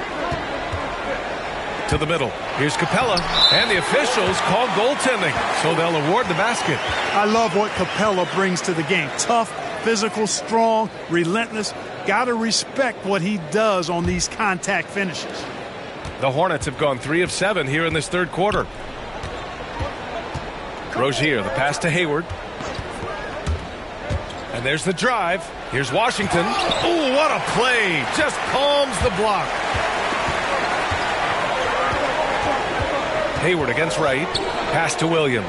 Speaker 1: To the middle. Here's Capella. And the officials call goaltending. So they'll award the basket.
Speaker 4: I love what Capella brings to the game. Tough, physical, strong, relentless. Got to respect what he does on these contact finishes.
Speaker 1: The Hornets have gone 3 of 7 here in this 3rd quarter. Rozier, the pass to Hayward. And there's the drive. Here's Washington. Oh, what a play. Just palms the block. Hayward against Wright. Pass to Williams.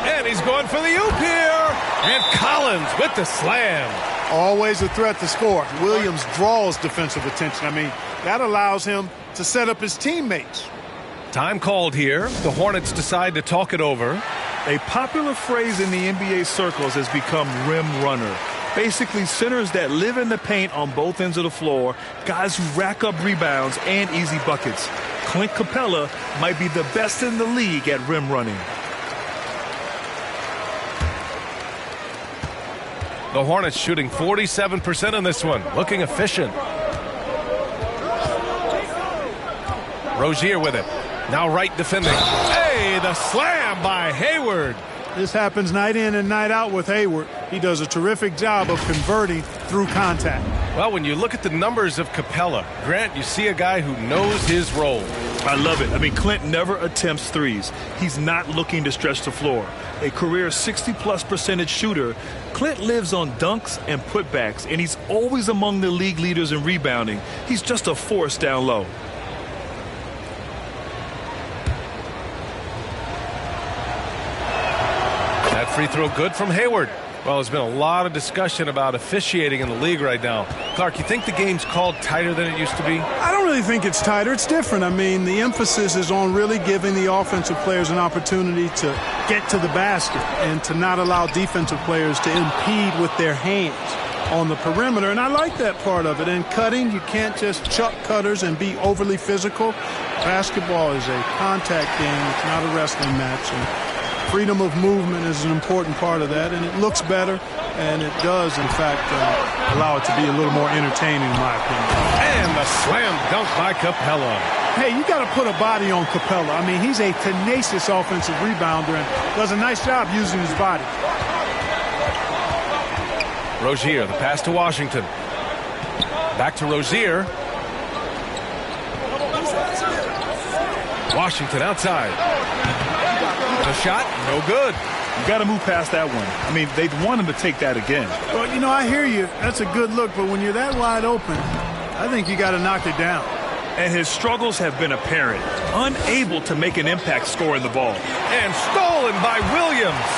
Speaker 1: And he's going for the oop here. And Collins with the slam.
Speaker 4: Always a threat to score. Williams draws defensive attention. I mean, that allows him to set up his teammates.
Speaker 1: Time called here. The Hornets decide to talk it over.
Speaker 2: A popular phrase in the NBA circles has become rim runner. Basically, centers that live in the paint on both ends of the floor, guys who rack up rebounds and easy buckets. Clint Capella might be the best in the league at rim running.
Speaker 1: The Hornets shooting 47% in this one, looking efficient. Rozier with it. Now right defending. Hey, the slam by Hayward.
Speaker 4: This happens night in and night out with Hayward. He does a terrific job of converting through contact.
Speaker 1: Well, when you look at the numbers of Capella, Grant, you see a guy who knows his role.
Speaker 2: I love it. I mean, Clint never attempts threes. He's not looking to stretch the floor. A career 60+% shooter, Clint lives on dunks and putbacks, and he's always among the league leaders in rebounding. He's just a force down low.
Speaker 1: That free throw good from Hayward. Well, there's been a lot of discussion about officiating in the league right now. Clark, you think the game's called tighter than it used to be?
Speaker 4: I don't really think it's tighter. It's different. I mean, the emphasis is on really giving the offensive players an opportunity to get to the basket and to not allow defensive players to impede with their hands on the perimeter. And I like that part of it. And cutting, you can't just chuck cutters and be overly physical. Basketball is a contact game. It's not a wrestling match. And freedom of movement is an important part of that, and it looks better, and it does, in fact, allow it to be a little more entertaining, in my opinion.
Speaker 1: And the slam dunk by Capella.
Speaker 4: Hey, you got to put a body on Capella. I mean, he's a tenacious offensive rebounder and does a nice job using his body.
Speaker 1: Rozier, the pass to Washington. Back to Rozier. Washington outside. The shot, no good.
Speaker 2: You got to move past that one. I mean, they'd want him to take that again.
Speaker 4: Well, you know, I hear you. That's a good look, but when you're that wide open, I think you got to knock it down.
Speaker 2: And his struggles have been apparent. Unable to make an impact scoring the ball.
Speaker 1: And stolen by Williams.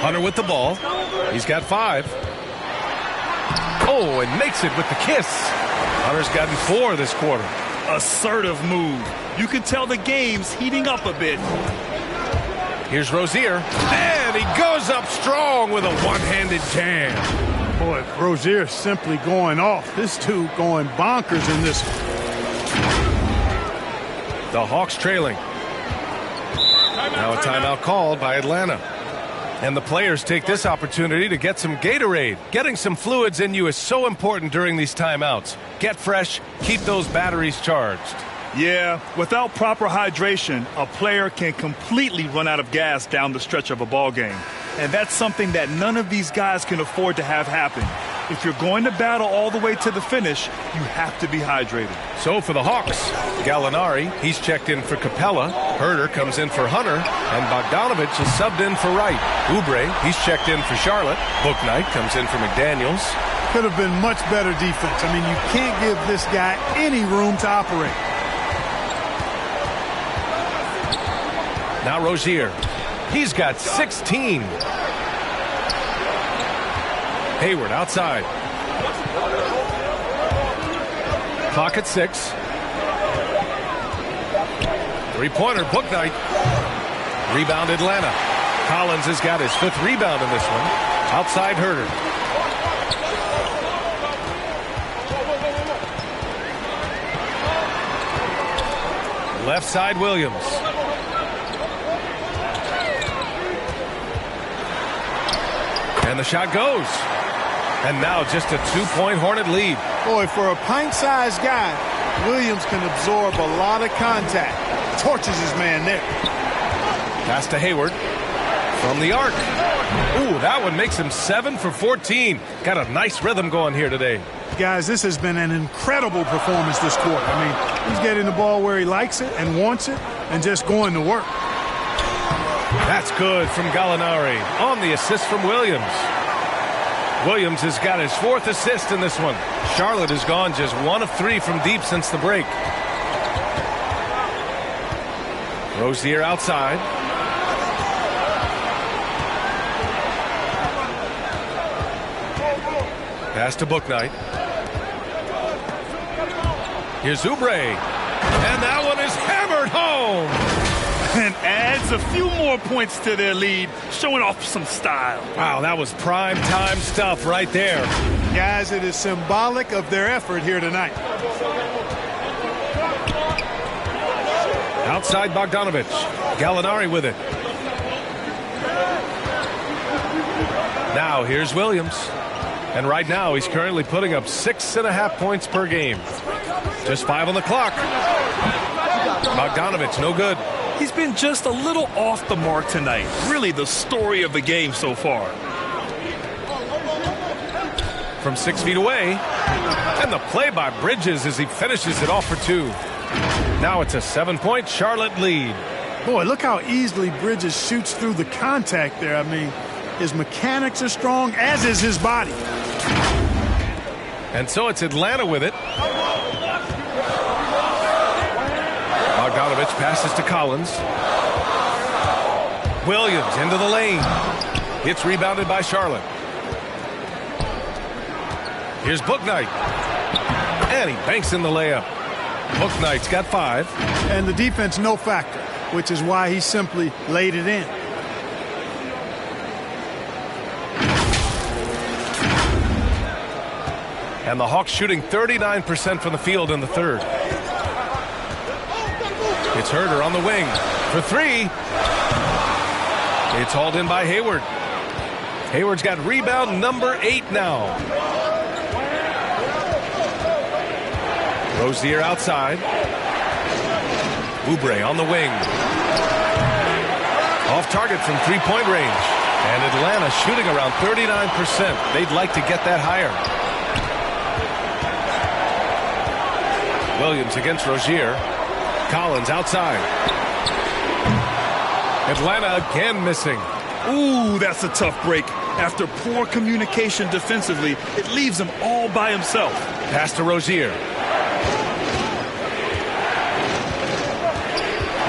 Speaker 1: Hunter with the ball. He's got 5. Oh, and makes it with the kiss. Hunter's gotten 4 this quarter.
Speaker 2: Assertive move. You can tell the game's heating up a bit.
Speaker 1: Here's Rozier. And he goes up strong with a one-handed jam.
Speaker 4: Boy, Rozier simply going off. This dude going bonkers in this.
Speaker 1: The Hawks trailing. Now a timeout called by Atlanta. And the players take this opportunity to get some Gatorade. Getting some fluids in you is so important during these timeouts. Get fresh, keep those batteries charged.
Speaker 2: Yeah, without proper hydration, a player can completely run out of gas down the stretch of a ball game. And that's something that none of these guys can afford to have happen. If you're going to battle all the way to the finish, you have to be hydrated.
Speaker 1: So for the Hawks, Gallinari, he's checked in for Capella. Herter comes in for Hunter. And Bogdanovich is subbed in for Wright. Oubre, he's checked in for Charlotte. Bouknight comes in for McDaniels.
Speaker 4: Could have been much better defense. I mean, you can't give this guy any room to operate.
Speaker 1: Now Rozier. He's got 16. Hayward outside. Clock at 6. Three-pointer, Bouknight. Rebound Atlanta. Collins has got his 5th rebound in this one. Outside Herter. Left side Williams. And the shot goes. And now just a 2-point Hornet lead.
Speaker 4: Boy, for a pint-sized guy, Williams can absorb a lot of contact. Torches his man there.
Speaker 1: Pass to Hayward from the arc. Ooh, that one makes him 7 for 14. Got a nice rhythm going here today.
Speaker 4: Guys, this has been an incredible performance this quarter. I mean, he's getting the ball where he likes it and wants it and just going to work.
Speaker 1: That's good from Gallinari on the assist from Williams. Williams has got his 4th assist in this one. Charlotte has gone just 1 of 3 from deep since the break. Rozier outside. Pass to Bouknight. Here's Oubre. And that one is hammered home.
Speaker 2: And adds a few more points to their lead, showing off some style.
Speaker 1: Wow, that was prime time stuff right there.
Speaker 4: Guys, it is symbolic of their effort here tonight.
Speaker 1: Outside Bogdanovich. Gallinari with it. Now here's Williams. And right now he's currently putting up 6.5 points per game. Just 5 on the clock. Bogdanovich, no good.
Speaker 2: He's been just a little off the mark tonight. Really the story of the game so far.
Speaker 1: From 6 feet away. And the play by Bridges as he finishes it off for 2. Now it's a 7-point Charlotte lead.
Speaker 4: Boy, look how easily Bridges shoots through the contact there. I mean, his mechanics are strong, as is his body.
Speaker 1: And so it's Atlanta with it. Bogdanovich passes to Collins. Williams into the lane. It's rebounded by Charlotte. Here's Bouknight. And he banks in the layup. Bouknight's got 5.
Speaker 4: And the defense no factor, which is why he simply laid it in.
Speaker 1: And the Hawks shooting 39% from the field in the third. It's Herter on the wing for 3. It's hauled in by Hayward. Hayward's got rebound number 8 now. Rozier outside. Oubre on the wing. Off target from 3-point range. And Atlanta shooting around 39%. They'd like to get that higher. Williams against Rozier. Collins outside. Atlanta again missing.
Speaker 2: Ooh, that's a tough break. After poor communication defensively, it leaves him all by himself.
Speaker 1: Pass to Rozier.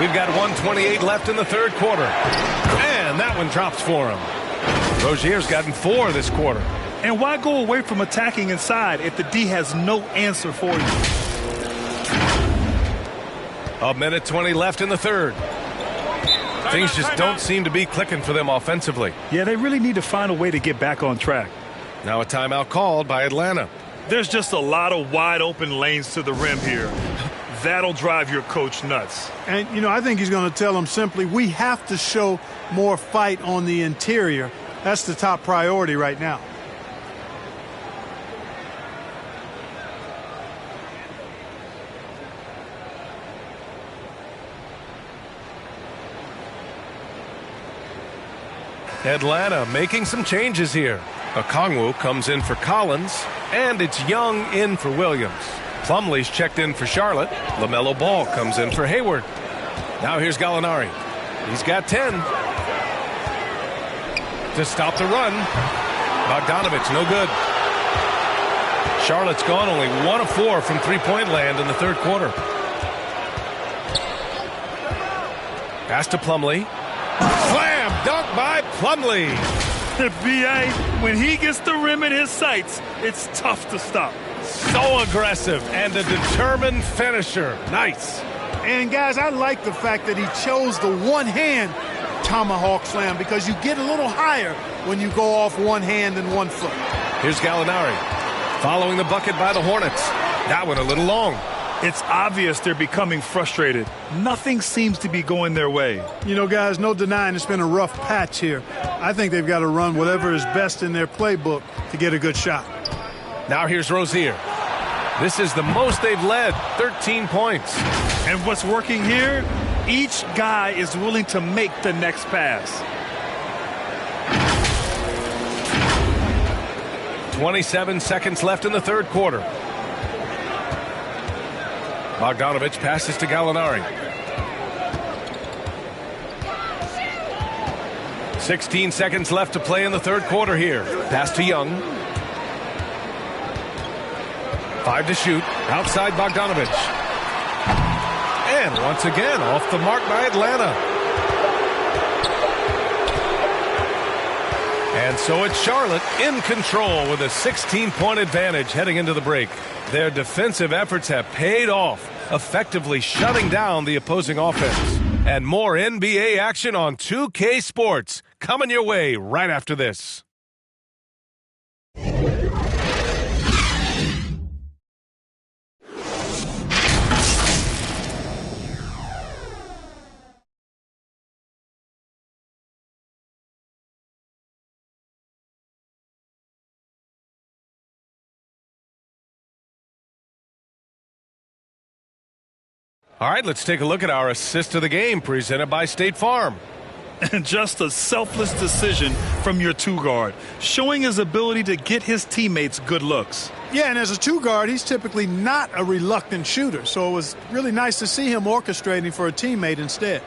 Speaker 1: We've got 1:28 left in the third quarter. And that one drops for him. Rozier's gotten 4 this quarter.
Speaker 2: And why go away from attacking inside if the D has no answer for you?
Speaker 1: 1:20 left in the third. Things just don't seem to be clicking for them offensively.
Speaker 2: Yeah, they really need to find a way to get back on track.
Speaker 1: Now a timeout called by Atlanta.
Speaker 2: There's just a lot of wide open lanes to the rim here. That'll drive your coach nuts.
Speaker 4: And, you know, I think he's going to tell them simply, we have to show more fight on the interior. That's the top priority right now.
Speaker 1: Atlanta making some changes here. Okongwu comes in for Collins, and it's Young in for Williams. Plumlee's checked in for Charlotte. LaMelo Ball comes in for Hayward. Now here's Gallinari. He's got 10. To stop the run. Bogdanovich, no good. Charlotte's gone only 1 of 4 from three-point land in the third quarter. Pass to Plumlee. Slam dunk by Plumlee.
Speaker 2: B.A., when he gets the rim in his sights, it's tough to stop.
Speaker 1: So aggressive and a determined finisher. Nice.
Speaker 4: And, guys, I like the fact that he chose the one-hand tomahawk slam because you get a little higher when you go off one hand and 1 foot.
Speaker 1: Here's Gallinari following the bucket by the Hornets. That one a little long.
Speaker 2: It's obvious they're becoming frustrated. Nothing seems to be going their way.
Speaker 4: You know, guys, no denying it's been a rough patch here. I think they've got to run whatever is best in their playbook to get a good shot.
Speaker 1: Now here's Rozier. This is the most they've led, 13 points.
Speaker 2: And what's working here? Each guy is willing to make the next pass.
Speaker 1: 27 seconds left in the third quarter. Bogdanovich passes to Gallinari. 16 seconds left to play in the third quarter here. Pass to Young. 5 to shoot. Outside Bogdanovich. And once again, off the mark by Atlanta. And so it's Charlotte in control with a 16-point advantage heading into the break. Their defensive efforts have paid off, effectively shutting down the opposing offense. And more NBA action on 2K Sports coming your way right after this. All right, let's take a look at our assist of the game presented by State Farm.
Speaker 2: And just a selfless decision from your two-guard, showing his ability to get his teammates good looks.
Speaker 4: Yeah, and as a two-guard, he's typically not a reluctant shooter, so it was really nice to see him orchestrating for a teammate instead.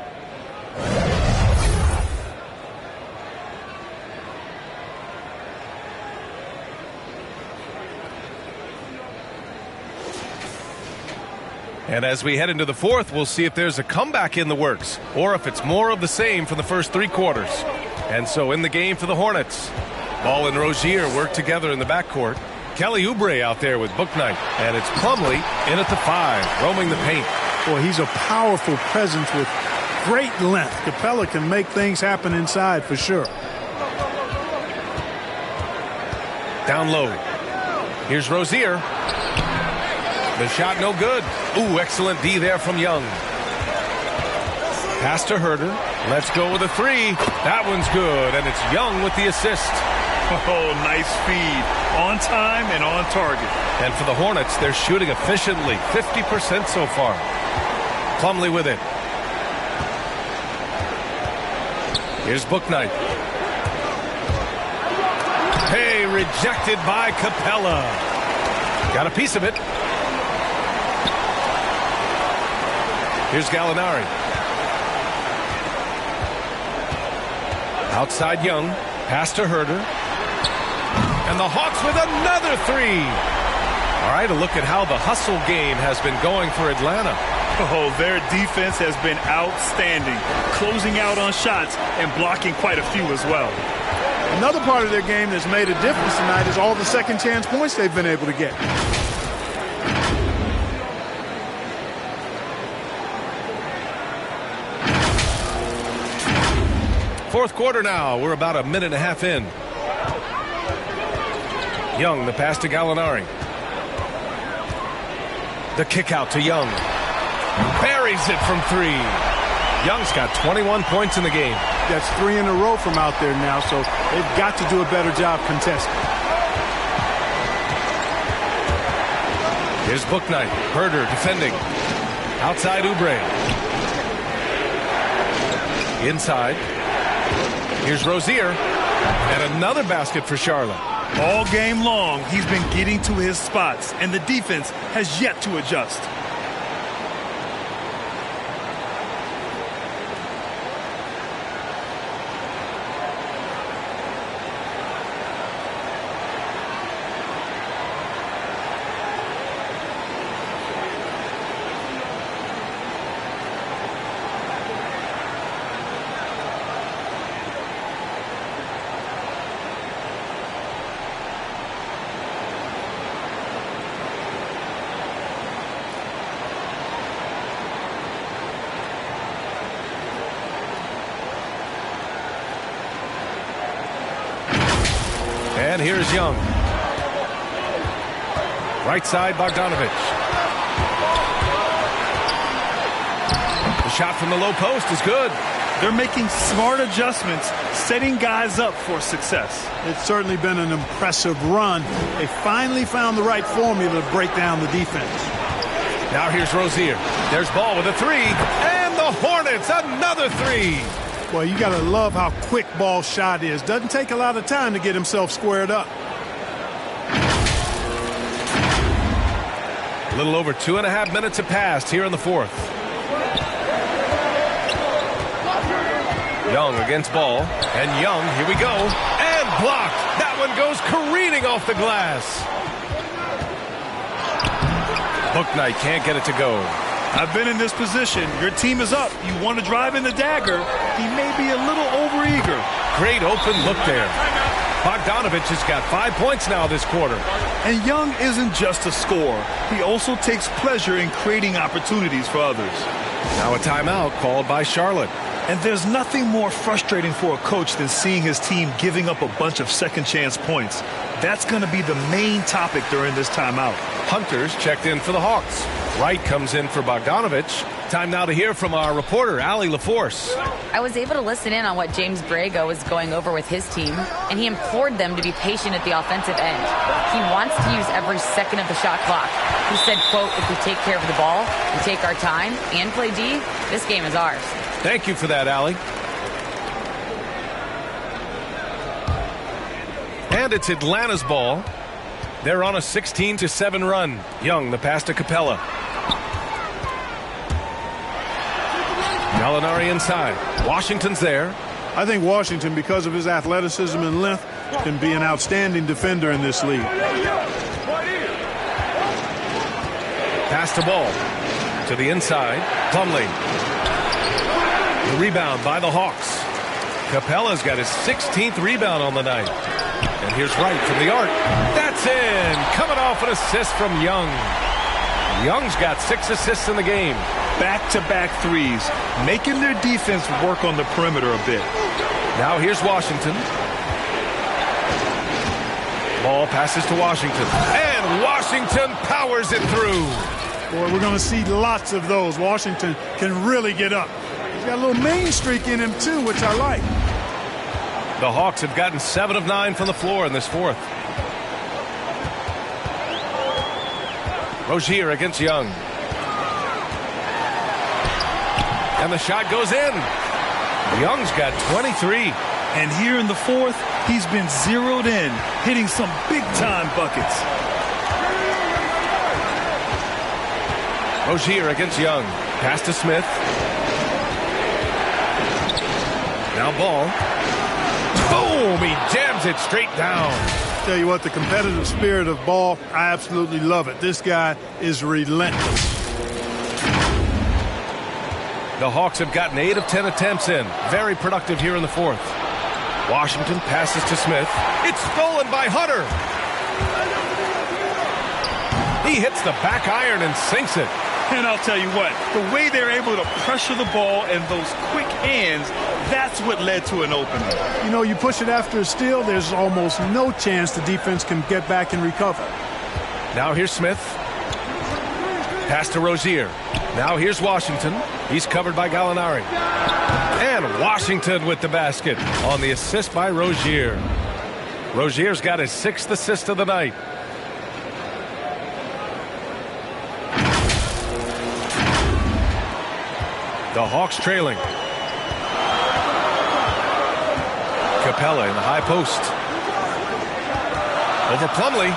Speaker 1: And as we head into the fourth, we'll see if there's a comeback in the works or if it's more of the same from the first three quarters. And so in the game for the Hornets, Ball and Rozier work together in the backcourt. Kelly Oubre out there with Bouknight. And it's Plumlee in at the 5, roaming the paint.
Speaker 4: Boy, he's a powerful presence with great length. Capella can make things happen inside for sure.
Speaker 1: Down low. Here's Rozier. The shot no good. Ooh, excellent D there from Young. Pass to Herder. Let's go with a 3. That one's good, and it's Young with the assist.
Speaker 2: Oh, nice feed. On time and on target.
Speaker 1: And for the Hornets, they're shooting efficiently, 50% so far. Plumlee with it. Here's Bouknight. Hey, rejected by Capella. Got a piece of it. Here's Gallinari. Outside Young. Pass to Herder. And the Hawks with another 3. All right, a look at how the hustle game has been going for Atlanta.
Speaker 2: Oh, their defense has been outstanding, closing out on shots and blocking quite a few as well.
Speaker 4: Another part of their game that's made a difference tonight is all the second chance points they've been able to get.
Speaker 1: Fourth quarter now. We're about a minute and a half in. Young, the pass to Gallinari. The kick out to Young. Buries it from 3. Young's got 21 points in the game.
Speaker 4: That's 3 in a row from out there now, so they've got to do a better job contesting.
Speaker 1: Here's Bouknight. Herder defending. Outside Oubre. Inside. Here's Rozier. And another basket for Charlotte.
Speaker 2: All game long, he's been getting to his spots, and the defense has yet to adjust.
Speaker 1: And here's Young. Right side, Bogdanovich. The shot from the low post is good.
Speaker 2: They're making smart adjustments, setting guys up for success.
Speaker 4: It's certainly been an impressive run. They finally found the right formula to break down the defense.
Speaker 1: Now here's Rozier. There's Ball with a 3. And the Hornets, another 3.
Speaker 4: Well, you got to love how quick Ball's shot is. Doesn't take a lot of time to get himself squared up.
Speaker 1: A little over 2.5 minutes have passed here in the fourth. Young against Ball. And Young, here we go. And blocked. That one goes careening off the glass. Bouknight can't get it to go.
Speaker 2: I've been in this position. Your team is up. You want to drive in the dagger. He may be a little overeager.
Speaker 1: Great open look there. Bogdanovich has got 5 points now this quarter.
Speaker 2: And Young isn't just a scorer. He also takes pleasure in creating opportunities for others.
Speaker 1: Now a timeout called by Charlotte.
Speaker 2: And there's nothing more frustrating for a coach than seeing his team giving up a bunch of second chance points. That's going to be the main topic during this timeout.
Speaker 1: Hunter's checked in for the Hawks. Wright comes in for Bogdanovich. Time now to hear from our reporter, Allie LaForce.
Speaker 3: I was able to listen in on what James Borrego was going over with his team, and he implored them to be patient at the offensive end. He wants to use every second of the shot clock. He said, quote, if we take care of the ball, we take our time, and play D, this game is ours.
Speaker 1: Thank you for that, Allie. And it's Atlanta's ball. They're on a 16-7 run. Young, the pass to Capella. Gallinari inside. Washington's there.
Speaker 4: I think Washington, because of his athleticism and length, can be an outstanding defender in this league.
Speaker 1: Pass to ball. To the inside. Plumlee. The rebound by the Hawks. Capella's got his 16th rebound on the night. And here's Wright from the arc. That's in. Coming off an assist from Young. Young's got 6 assists in the game.
Speaker 2: Back-to-back threes, making their defense work on the perimeter a bit.
Speaker 1: Now here's Washington. Ball passes to Washington. And Washington powers it through.
Speaker 4: Boy, we're going to see lots of those. Washington can really get up. He's got a little main streak in him, too, which I like.
Speaker 1: The Hawks have gotten 7 of 9 from the floor in this fourth. Rozier against Young. And the shot goes in. Young's got 23.
Speaker 2: And here in the fourth, he's been zeroed in, hitting some big-time buckets.
Speaker 1: Rozier against Young. Pass to Smith. Now ball. Boom! He jams it straight down.
Speaker 4: Tell you what, the competitive spirit of Ball, I absolutely love it. This guy is relentless.
Speaker 1: The Hawks have gotten 8 of 10 attempts in. Very productive here in the fourth. Washington passes to Smith. It's stolen by Hunter. He hits the back iron and sinks it.
Speaker 2: And I'll tell you what, the way they're able to pressure the ball and those quick hands, that's what led to an opening.
Speaker 4: You know, you push it after a steal, there's almost no chance the defense can get back and recover.
Speaker 1: Now here's Smith. Pass to Rozier. Now here's Washington. He's covered by Gallinari. And Washington with the basket on the assist by Rozier. Rozier's got his 6th assist of the night. The Hawks trailing. Capella in the high post. Over Plumlee.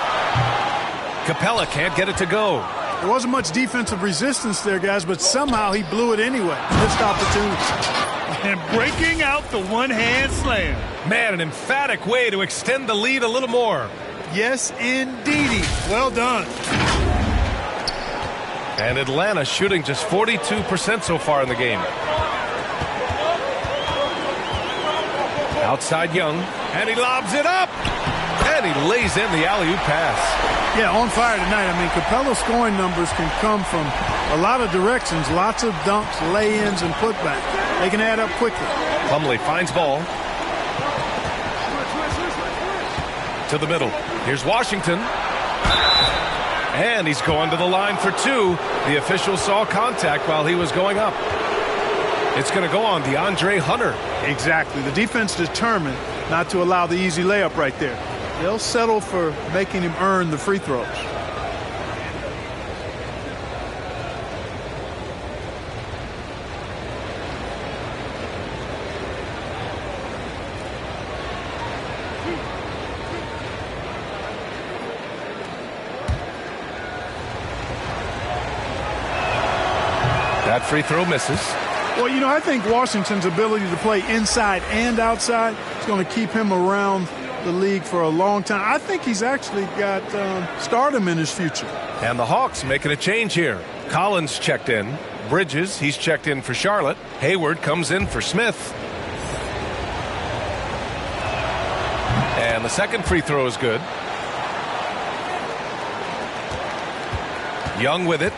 Speaker 1: Capella can't get it to go.
Speaker 4: There wasn't much defensive resistance there, guys, but somehow he blew it anyway. Missed opportunity.
Speaker 2: And breaking out the one-hand slam.
Speaker 1: Man, an emphatic way to extend the lead a little more.
Speaker 4: Yes, indeedy. Well done.
Speaker 1: And Atlanta shooting just 42% so far in the game. Outside Young, and he lobs it up. And he lays in the alley-oop pass.
Speaker 4: Yeah, on fire tonight. I mean, Capella's scoring numbers can come from a lot of directions. Lots of dunks, lay-ins, and putbacks. They can add up quickly.
Speaker 1: Plumlee finds ball. To the middle. Here's Washington. And he's going to the line for 2. The official saw contact while he was going up. It's going to go on DeAndre Hunter.
Speaker 4: Exactly. The defense determined not to allow the easy layup right there. They'll settle for making him earn the free throws.
Speaker 1: That free throw misses.
Speaker 4: Well, you know, I think Washington's ability to play inside and outside is going to keep him around the league for a long time. I think he's actually got stardom in his future.
Speaker 1: And the Hawks making a change here. Collins checked in. Bridges, he's checked in for Charlotte. Hayward comes in for Smith. And And the second free throw is good. Young with it.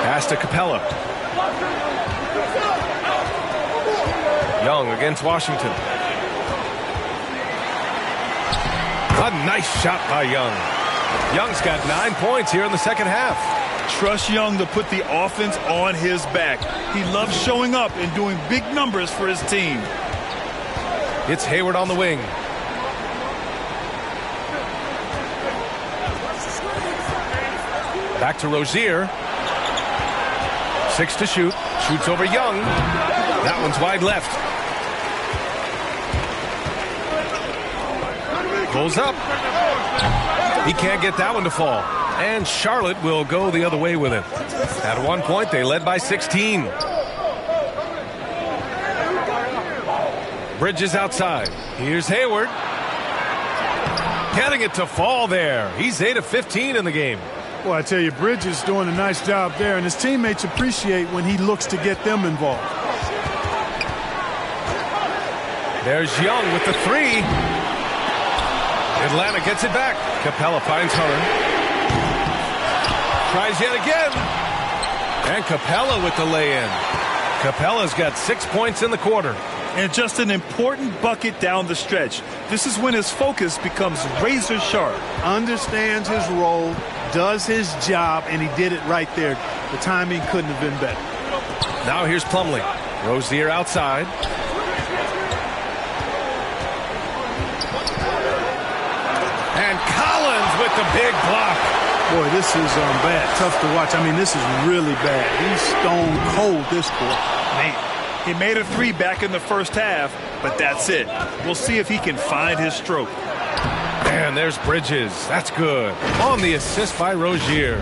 Speaker 1: Pass to Capella. Young against Washington. A nice shot by Young. Young's got 9 points here in the second half.
Speaker 2: Trust Young to put the offense on his back. He loves showing up and doing big numbers for his team.
Speaker 1: It's Hayward on the wing. Back to Rozier. 6 to shoot. Shoots over Young. That one's wide left. Pulls up. He can't get that one to fall. And Charlotte will go the other way with it. At one point, they led by 16. Bridges outside. Here's Hayward. Getting it to fall there. He's 8 of 15 in the game.
Speaker 4: Well, I tell you, Bridges doing a nice job there, and his teammates appreciate when he looks to get them involved.
Speaker 1: There's Young with the three. Atlanta gets it back. Capella finds Hunter. Tries yet again. And Capella with the lay-in. Capella's got 6 points in the quarter.
Speaker 2: And just an important bucket down the stretch. This is when his focus becomes razor sharp.
Speaker 4: Understands his role, does his job, and he did it right there. The timing couldn't have been better.
Speaker 1: Now here's Plumlee. Rozier outside. And Collins with the big block.
Speaker 4: Boy, this is bad. Tough to watch. I mean, this is really bad. He's stone cold this quarter.
Speaker 2: Man, he made a three back in the first half, but that's it. We'll see if he can find his stroke.
Speaker 1: And there's Bridges. That's good. On the assist by Rozier.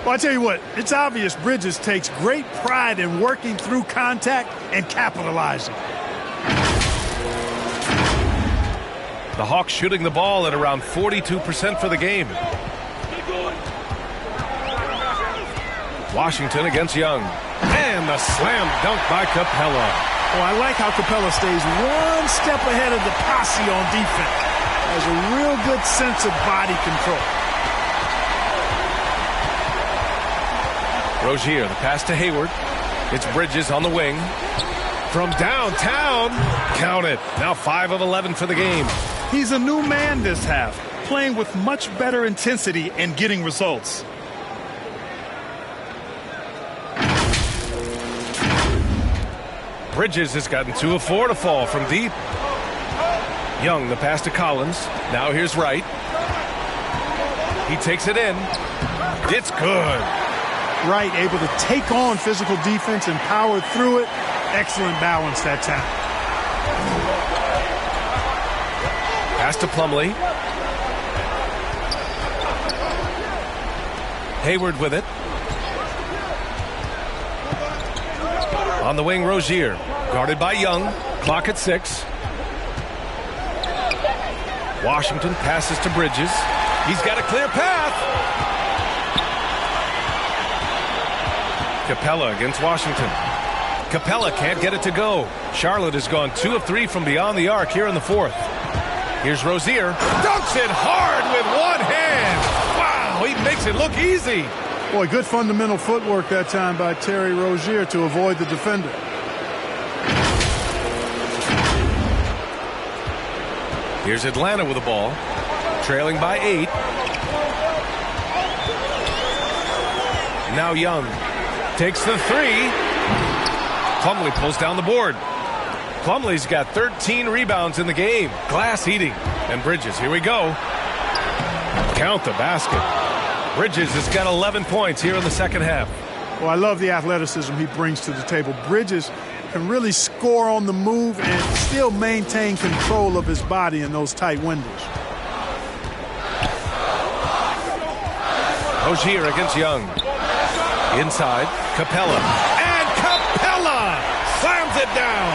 Speaker 4: Well, I tell you what, it's obvious Bridges takes great pride in working through contact and capitalizing.
Speaker 1: The Hawks shooting the ball at around 42% for the game. Washington against Young. And the slam dunk by Capella.
Speaker 4: Oh, I like how Capella stays one step ahead of the posse on defense. Has a real good sense of body control.
Speaker 1: Rozier, the pass to Hayward. It's Bridges on the wing. From downtown. Count it. Now 5 of 11 for the game.
Speaker 2: He's a new man this half, playing with much better intensity and getting results.
Speaker 1: Bridges has gotten 2 of 4 to fall from deep. Young, the pass to Collins. Now here's Wright. He takes it in. It's good.
Speaker 4: Wright able to take on physical defense and power through it. Excellent balance that time.
Speaker 1: Pass to Plumlee. Hayward with it. On the wing, Rozier. Guarded by Young. Clock at 6. Washington passes to Bridges. He's got a clear path. Capella against Washington. Capella can't get it to go. Charlotte has gone 2 of 3 from beyond the arc here in the fourth. Here's Rozier. Dunks it hard with one hand. Wow, he makes it look easy.
Speaker 4: Boy, good fundamental footwork that time by Terry Rozier to avoid the defender.
Speaker 1: Here's Atlanta with the ball. Trailing by 8. Now Young takes the 3. Plumlee pulls down the board. Plumlee's got 13 rebounds in the game. Glass eating. And Bridges, here we go. Count the basket. Bridges has got 11 points here in the second half.
Speaker 4: Well, I love the athleticism he brings to the table. Bridges can really score on the move and still maintain control of his body in those tight windows.
Speaker 1: Rozier against Young. Inside, Capella. And Capella slams it down.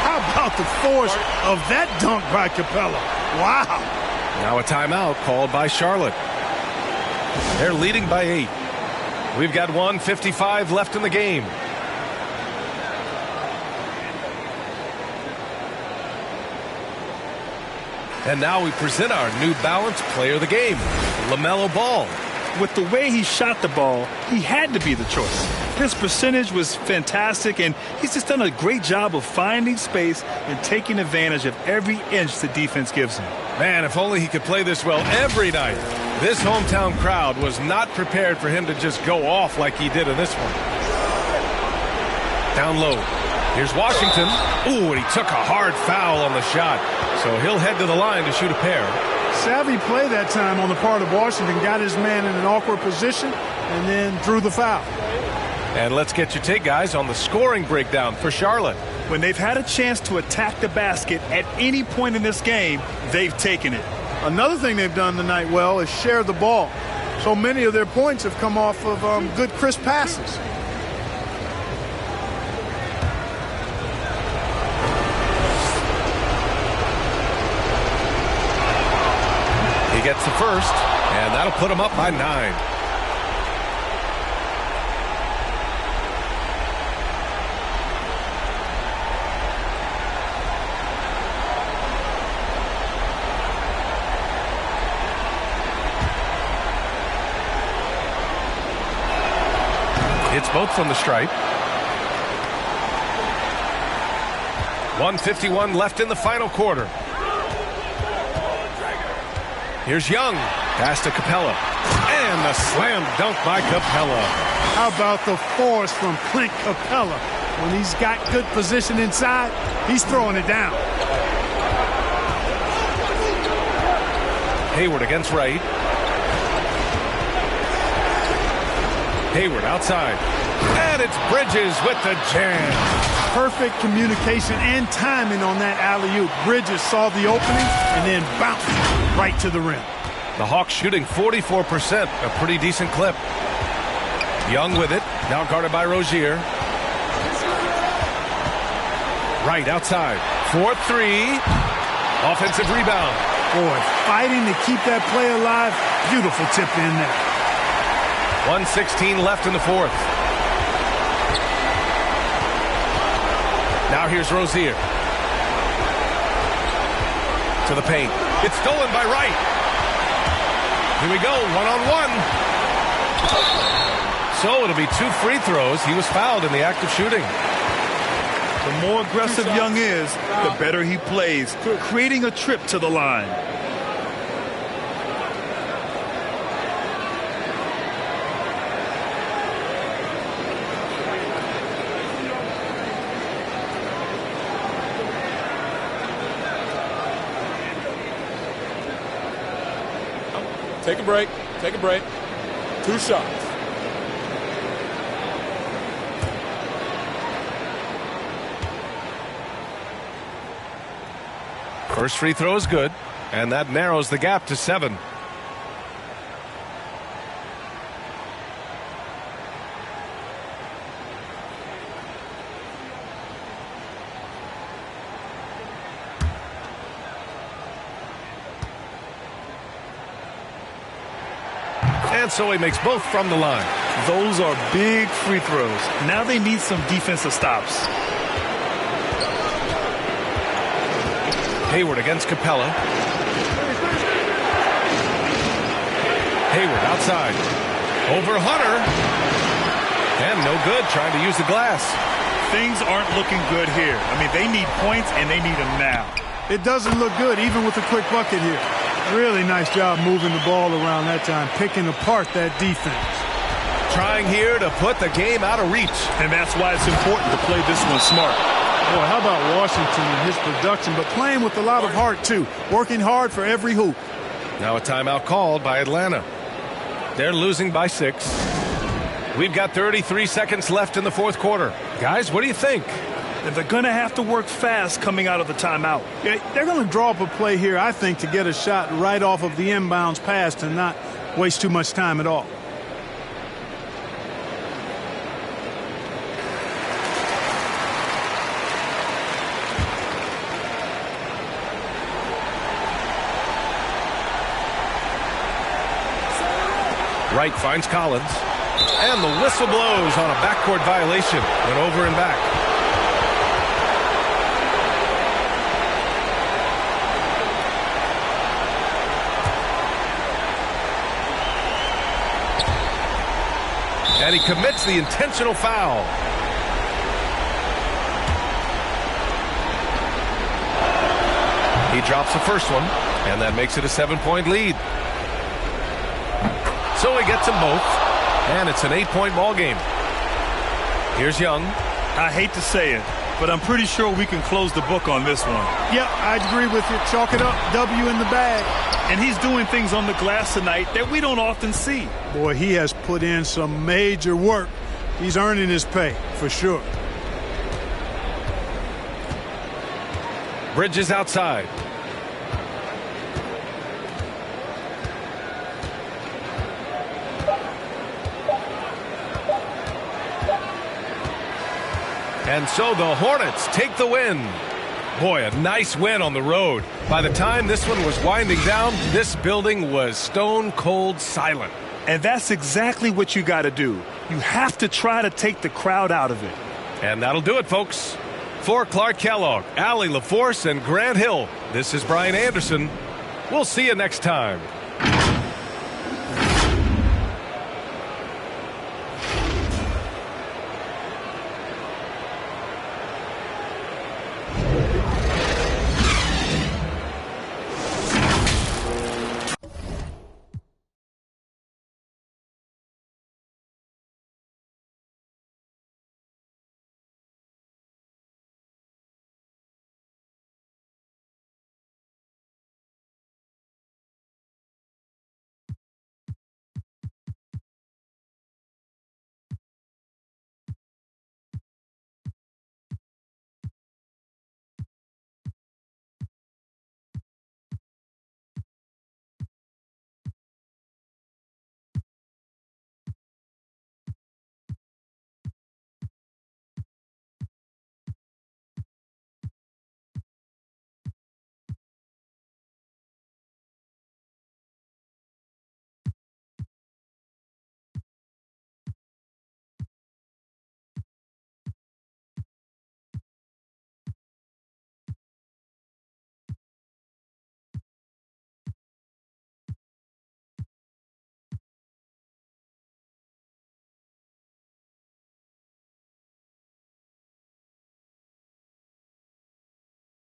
Speaker 4: How about the force of that dunk by Capella? Wow.
Speaker 1: Now a timeout called by Charlotte. They're leading by 8. We've got 1:55 left in the game. And now we present our New Balance Player of the Game, LaMelo Ball.
Speaker 2: With the way he shot the ball, he had to be the choice. His percentage was fantastic, and he's just done a great job of finding space and taking advantage of every inch the defense gives him.
Speaker 1: Man, if only he could play this well every night. This hometown crowd was not prepared for him to just go off like he did in this one. Down low. Here's Washington. Ooh, and he took a hard foul on the shot. So he'll head to the line to shoot a pair.
Speaker 4: Savvy play that time on the part of Washington. Got his man in an awkward position and then drew the foul.
Speaker 1: And let's get your take, guys, on the scoring breakdown for Charlotte.
Speaker 2: When they've had a chance to attack the basket at any point in this game, they've taken it.
Speaker 4: Another thing they've done tonight well is share the ball. So many of their points have come off of good, crisp passes.
Speaker 1: He gets the first, and that'll put him up by 9. It's both from the stripe. 1:51 left in the final quarter. Here's Young. Pass to Capella. And the slam dunk by Capella.
Speaker 4: How about the force from Clint Capella? When he's got good position inside, he's throwing it down.
Speaker 1: Hayward against Wright. Hayward outside. And it's Bridges with the jam.
Speaker 4: Perfect communication and timing on that alley-oop. Bridges saw the opening and then bounced right to the rim.
Speaker 1: The Hawks shooting 44%, a pretty decent clip. Young with it, now guarded by Rozier. Right outside, 4-3. Offensive rebound.
Speaker 4: Boy, fighting to keep that play alive. Beautiful tip in there.
Speaker 1: 1:16 left in the fourth. Now here's Rozier. To the paint. It's stolen by Wright. Here we go, one-on-one. So it'll be 2 free throws. He was fouled in the act of shooting.
Speaker 2: The more aggressive Young is, the better he plays, creating a trip to the line.
Speaker 9: Take a break. Take a break. 2 shots.
Speaker 1: First free throw is good, and that narrows the gap to 7. And so he makes both from the line.
Speaker 2: Those are big free throws. Now they need some defensive stops.
Speaker 1: Hayward against Capella. Hayward outside. Over Hunter. And no good, trying to use the glass.
Speaker 2: Things aren't looking good here. I mean, they need points, and they need them now.
Speaker 4: It doesn't look good, even with a quick bucket here. Really nice job moving the ball around that time, picking apart that defense.
Speaker 1: Trying here to put the game out of reach.
Speaker 2: And that's why it's important to play this one smart.
Speaker 4: Boy, how about Washington and his production, but playing with a lot of heart, too. Working hard for every hoop.
Speaker 1: Now a timeout called by Atlanta. They're losing by 6. We've got 33 seconds left in the fourth quarter. Guys, what do you think?
Speaker 2: And they're going to have to work fast coming out of the timeout.
Speaker 4: Yeah, they're going to draw up a play here, I think, to get a shot right off of the inbounds pass to not waste too much time at all.
Speaker 1: Wright finds Collins. And the whistle blows on a backcourt violation. Went over and back. And he commits the intentional foul. He drops the first one, and that makes it a 7-point lead. So he gets them both, and it's an 8-point ball game. Here's Young.
Speaker 2: I hate to say it, but I'm pretty sure we can close the book on this one.
Speaker 4: Yep, I agree with you. Chalk it up. W in the bag.
Speaker 2: And he's doing things on the glass tonight that we don't often see.
Speaker 4: Boy, he has put in some major work. He's earning his pay, for sure.
Speaker 1: Bridges outside. And so the Hornets take the win. Boy, a nice win on the road. By the time this one was winding down, this building was stone cold silent.
Speaker 2: And that's exactly what you got to do. You have to try to take the crowd out of it.
Speaker 1: And that'll do it, folks. For Clark Kellogg, Allie LaForce, and Grant Hill, this is Brian Anderson. We'll see you next time.